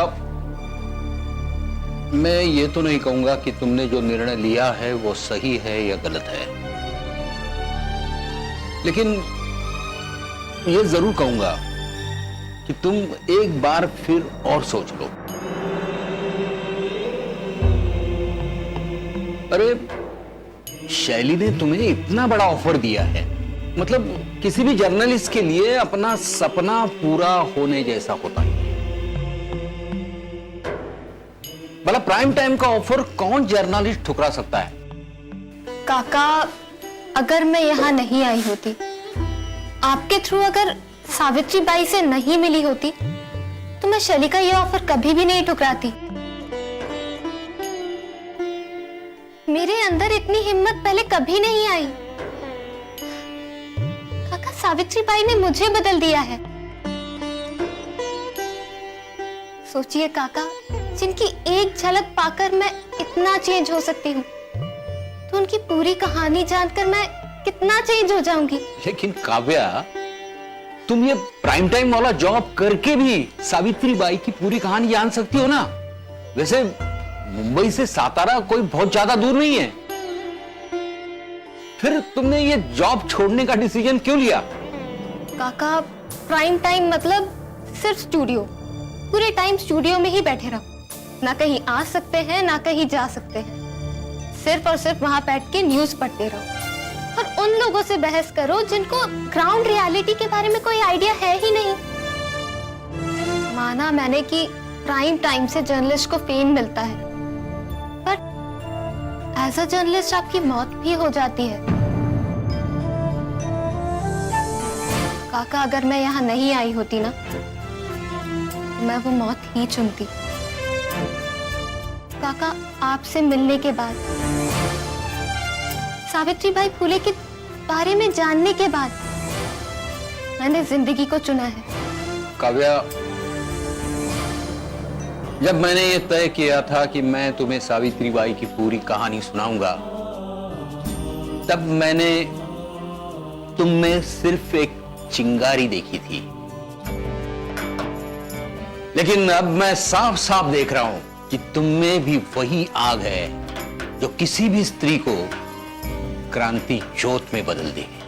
मैं ये तो नहीं कहूंगा कि तुमने जो निर्णय लिया है वो सही है या गलत है, लेकिन ये जरूर कहूंगा कि तुम एक बार फिर और सोच लो। अरे, शैली ने तुम्हें इतना बड़ा ऑफर दिया है, मतलब किसी भी जर्नलिस्ट के लिए अपना सपना पूरा होने जैसा होता है। भला प्राइम टाइम का ऑफर कौन जर्नलिस्ट ठुकरा सकता है? काका, अगर मैं यहाँ नहीं आई होती, आपके थ्रू अगर सावित्रीबाई से नहीं मिली होती, तो मैं शैली का ये ऑफर कभी भी नहीं ठुकराती। मेरे अंदर इतनी हिम्मत पहले कभी नहीं आई। काका, सावित्रीबाई ने मुझे बदल दिया है। सोचिए काका, जिनकी एक झलक पाकर मैं इतना चेंज हो सकती हूँ, तो उनकी पूरी कहानी जानकर मैं कितना चेंज हो जाऊंगी। लेकिन काव्या, तुम ये प्राइम टाइम वाला जॉब करके भी सावित्रीबाई की पूरी कहानी जान सकती हो ना। वैसे मुंबई से सातारा कोई बहुत ज्यादा दूर नहीं है, फिर तुमने ये जॉब छोड़ने का डिसीजन क्यों लिया? काका, प्राइम टाइम मतलब सिर्फ स्टूडियो, पूरे टाइम स्टूडियो में ही बैठे रहो, ना कहीं आ सकते हैं ना कहीं जा सकते हैं, सिर्फ और सिर्फ वहां बैठ के न्यूज पढ़ते रहो और उन लोगों से बहस करो जिनको ग्राउंड रियलिटी के बारे में कोई आइडिया है ही नहीं। माना मैंने कि प्राइम टाइम से जर्नलिस्ट को फेम मिलता है, बट एज अ जर्नलिस्ट आपकी मौत भी हो जाती है। काका, अगर मैं यहाँ नहीं आई होती ना, मैं वो मौत ही चुनती। काका, आपसे मिलने के बाद, सावित्रीबाई फुले के बारे में जानने के बाद, मैंने जिंदगी को चुना है। काव्या, जब मैंने ये तय किया था कि मैं तुम्हें सावित्रीबाई की पूरी कहानी सुनाऊंगा, तब मैंने तुम में सिर्फ एक चिंगारी देखी थी, लेकिन अब मैं साफ साफ देख रहा हूं कि तुम में भी वही आग है जो किसी भी स्त्री को क्रांति ज्योत में बदल देगी।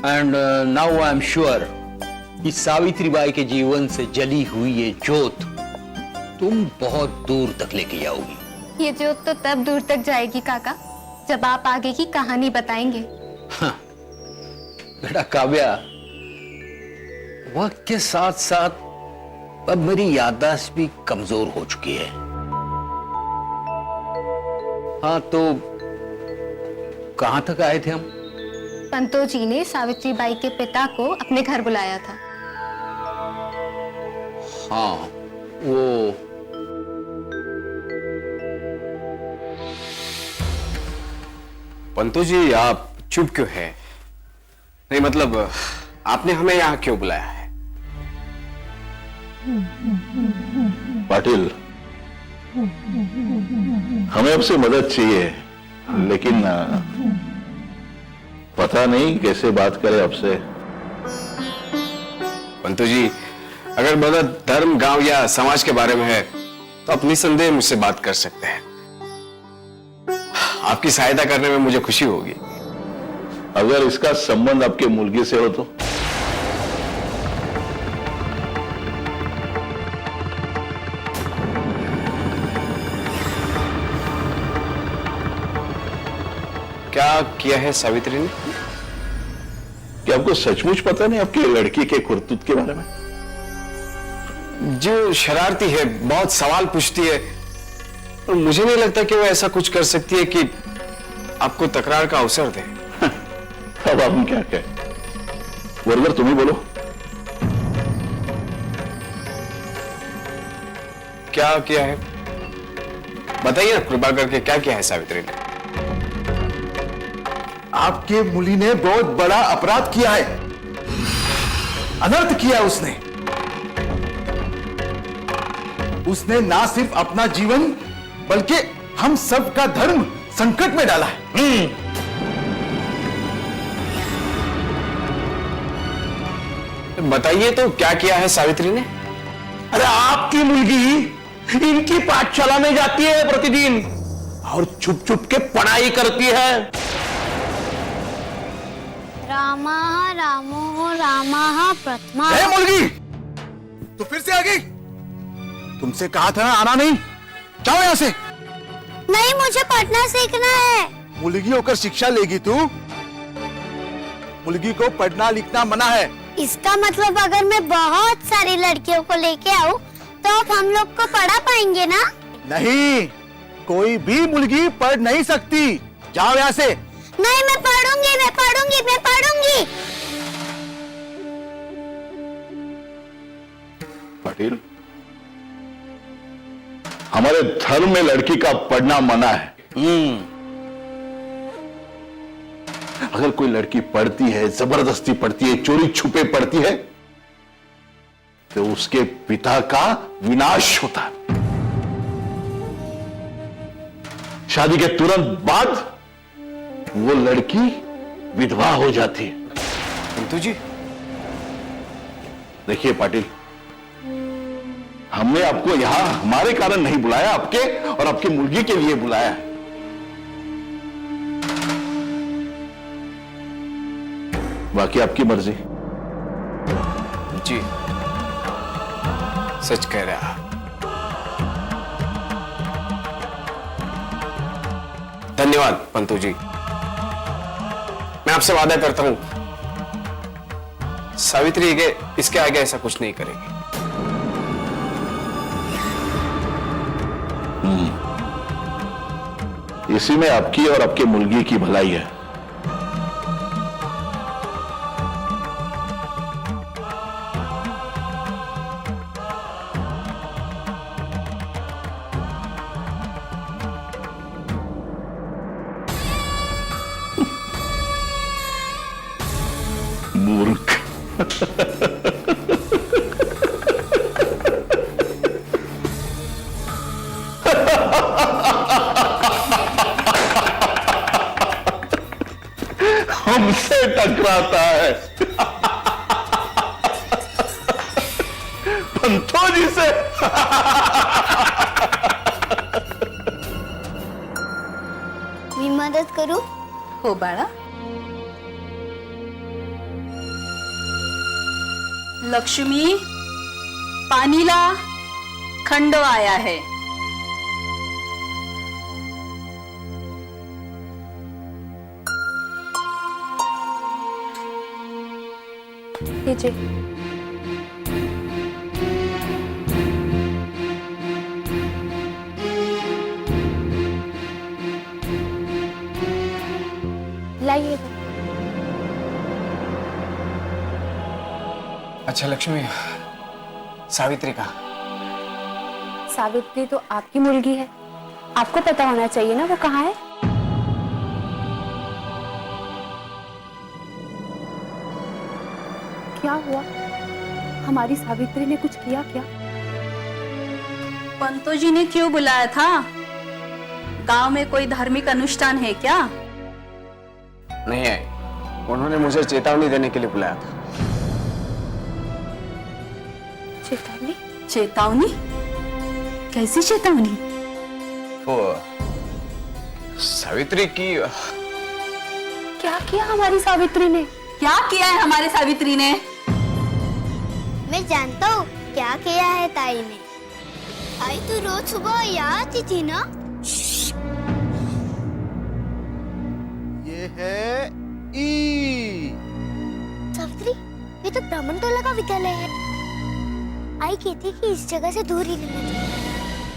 And now I am sure कि सावित्रीबाई के जीवन से जली हुई ये ज्योत तुम बहुत दूर तक लेके जाओगी। ये ज्योत तो तब दूर तक जाएगी काका जब आप आगे की कहानी बताएंगे। हाँ, बेटा काव्या, वक्त के साथ साथ अब मेरी याददाश्त भी कमजोर हो चुकी है। हाँ, तो कहां तक आए थे हम? पंतो जी ने सावित्रीबाई के पिता को अपने घर बुलाया था। हाँ, वो पंतु जी, आप चुप क्यों हैं? नहीं मतलब आपने हमें यहाँ क्यों बुलाया है? पाटिल, हमें आपसे मदद चाहिए, लेकिन पता नहीं कैसे बात करें आपसे। पंतु जी, अगर मदद धर्म, गांव या समाज के बारे में है तो आप निसंदेह मुझसे बात कर सकते हैं। आपकी सहायता करने में मुझे खुशी होगी। अगर इसका संबंध आपके मुलगी से हो तो? क्या किया है सावित्री ने? क्या आपको सचमुच पता नहीं आपकी लड़की के करतूत के बारे में? जो शरारती है, बहुत सवाल पूछती है, और मुझे नहीं लगता कि वो ऐसा कुछ कर सकती है कि आपको तकरार का अवसर दे। अब आप क्या कहें? वर्गर, तुम ही बोलो। क्या किया है बताइए ना कृपा करके, क्या किया है सावित्री ने? आपके मुली ने बहुत बड़ा अपराध किया है, अनर्थ किया उसने। उसने ना सिर्फ अपना जीवन बल्कि हम सब का धर्म संकट में डाला है। बताइए तो क्या किया है सावित्री ने? अरे आपकी मुलगी इनकी पाठशाला में जाती है प्रतिदिन और छुप छुप के पढ़ाई करती है। रामः रामो रामः प्रथमा। ए मुलगी, तू फिर से आ गई? तुमसे कहा था ना आना नहीं। जाओ यहां से। नहीं, मुझे पढ़ना सीखना है। मुलगी होकर शिक्षा लेगी तू? मुलगी को पढ़ना लिखना मना है। इसका मतलब अगर मैं बहुत सारी लड़कियों को लेके आऊं तो आप हम लोग को पढ़ा पाएंगे ना? नहीं, कोई भी मुलगी पढ़ नहीं सकती। जाओ यहाँ से। नहीं, मैं पढ़ूंगी, मैं पढ़ूंगी, मैं पढ़ूंगी। पाटिल, हमारे धर्म में लड़की का पढ़ना मना है। अगर कोई लड़की पढ़ती है, जबरदस्ती पढ़ती है, चोरी छुपे पढ़ती है, तो उसके पिता का विनाश होता है। शादी के तुरंत बाद वो लड़की विधवा हो जाती है। पंतु जी, देखिए पाटिल, हमने आपको यहां हमारे कारण नहीं बुलाया, आपके और आपकी मुर्गी के लिए बुलाया है। बाकी आपकी मर्जी। जी, सच कह रहा। धन्यवाद पंतु जी। मैं आपसे वादा करता हूं सावित्री के इसके आगे ऐसा कुछ नहीं करेगी। इसी में आपकी और आपके मुर्गी की भलाई है। मूर्ख। हमसे टकराता है। जल्दी से। मी मदत करू? हो बाळा। लक्ष्मी, पानी ला, खंडो आया है। लीजिए। लाइए। अच्छा लक्ष्मी, सावित्री का? सावित्री तो आपकी मुलगी है, आपको पता होना चाहिए ना वो कहाँ है। क्या हुआ? हमारी सावित्री ने कुछ किया क्या? पंतो जी ने क्यों बुलाया था? गांव में कोई धार्मिक अनुष्ठान है क्या? नहीं आई, उन्होंने मुझे चेतावनी देने के लिए बुलाया था। चेतावनी? चेतावनी? कैसी चेतावनी? वो सावित्री की। क्या किया हमारी सावित्री ने? क्या किया है हमारे सावित्री ने? मैं जानता हूँ क्या किया है ताई ने। ताई तो रोज सुबह यहाँ आती थी ना। ये है ई। सावित्री, ये तो ब्राह्मण टोला का विद्यालय है। आई कहती कि इस जगह से दूर ही रहना चाहिए।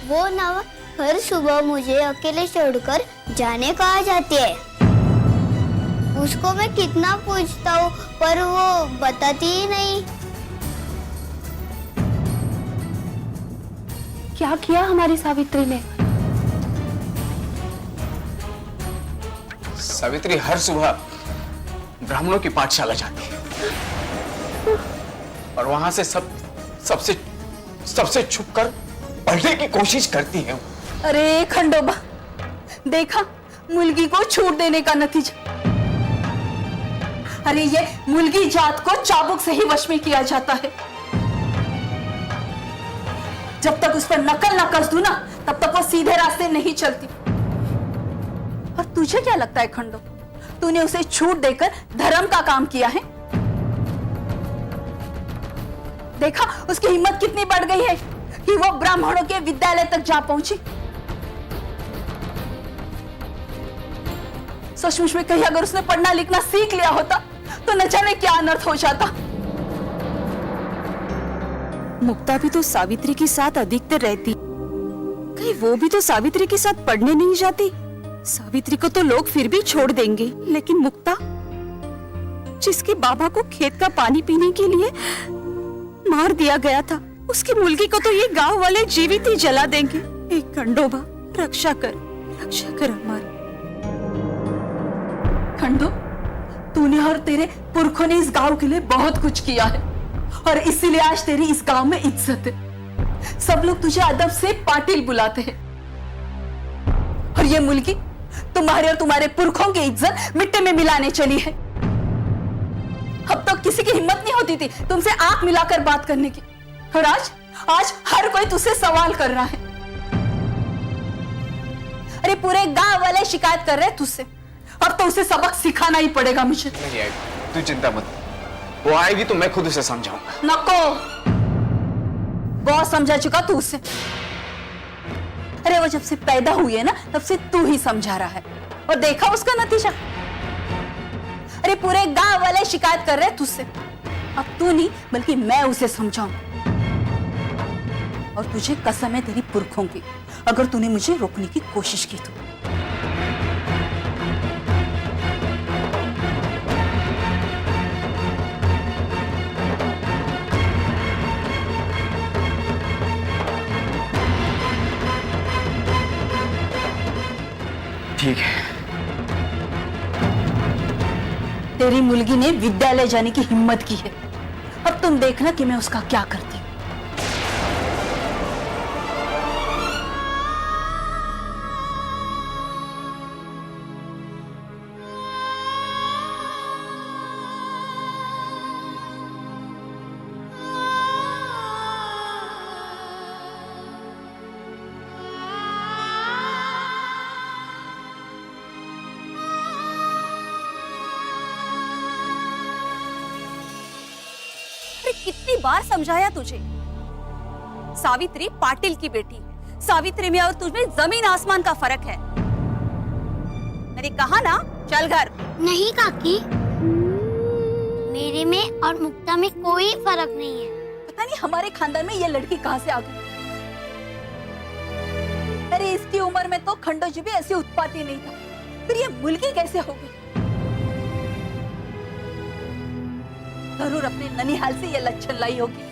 वो ना हर सुबह मुझे अकेले छोड़कर जाने कहा जाती है। उसको मैं कितना पूछता हूँ पर वो बताती ही नहीं। क्या किया हमारी सावित्री ने? सावित्री हर सुबह ब्राह्मणों की पाठशाला जाती है और वहां से सबसे छुपकर पढ़ने की कोशिश करती है। अरे खंडोबा, देखा मुलगी को छूट देने का नतीजा। अरे ये मुलगी जात को चाबुक से ही वश में किया जाता है। जब तक उस पर नकल ना कस दूं ना, तब तक वो सीधे रास्ते नहीं चलती। और तुझे क्या लगता है खंडो, तूने उसे छूट देकर धर्म का काम किया है? देखा उसकी हिम्मत कितनी बढ़ गई है कि वो ब्राह्मणों के विद्यालय तक जा पहुंची। सचमुच में कहीं अगर उसने पढ़ना लिखना सीख लिया होता तो न जाने क्या अनर्थ हो जाता। मुक्ता भी तो सावित्री के साथ अधिकतर रहती, कहीं वो भी तो सावित्री के साथ पढ़ने नहीं जाती। सावित्री को तो लोग फिर भी छोड़ देंगे, लेकिन मुक्ता, जिसके बाबा को खेत का पानी पीने के लिए मार दिया गया था, उसकी मुलगी को तो ये गांव वाले जीवित ही जला देंगे। एक खंडोबा, रक्षा कर हमारी। खंडो, तूने और तेरे पुरखों ने इस गांव के लिए बहुत कुछ किया है और इसीलिए आज तेरी इस गांव में इज्जत है। सब लोग तुझे अदब से पाटिल बुलाते हैं और ये मुल्की तुम्हारे और तुम्हारे पुरखों की इज्जत मिट्टी में मिलाने चली है। अब तो किसी की हिम्मत नहीं होती थी तुमसे आंख मिलाकर बात करने की, और आज हर कोई तुझसे सवाल कर रहा है। अरे पूरे गांव वाले शिकायत कर रहे हैं तुझसे, अब तो उसे सबक सिखाना ही पड़ेगा मुझे। नहीं आएगी, तू चिंता मत, वो आएगी तो मैं खुद उसे समझाऊंगा। नको, बहुत समझा चुका तू उसे। अरे वो जब से पैदा हुई है ना, तब से तू ही समझा रहा है और देखा उसका नतीजा। अरे पूरे गांव वाले शिकायत कर रहे हैं तुझसे, अब तू नहीं बल्कि मैं उसे समझाऊं। और तुझे कसम है तेरी पुरखों की, अगर तूने मुझे रोकने की कोशिश की तो। ठीक है। तेरी मुलगी ने विद्यालय जाने की हिम्मत की है, अब तुम देखना कि मैं उसका क्या करती हूँ। मैंने कितनी बार समझाया तुझे, सावित्री पाटिल की बेटी है। सावित्री में और तुझमें जमीन आसमान का फर्क है। मैंने कहा ना, चल घर। नहीं काकी, मेरे में और मुक्ता में कोई फर्क नहीं है। पता नहीं हमारे खानदान में ये लड़की कहाँ से आ गई। अरे इसकी उम्र में तो खंडो जी भी ऐसी उत्पाती नहीं था, फिर ये मुल्की कैसे हो गई? जरूर अपने ननिहाल से ये लक्षण लाई होगी।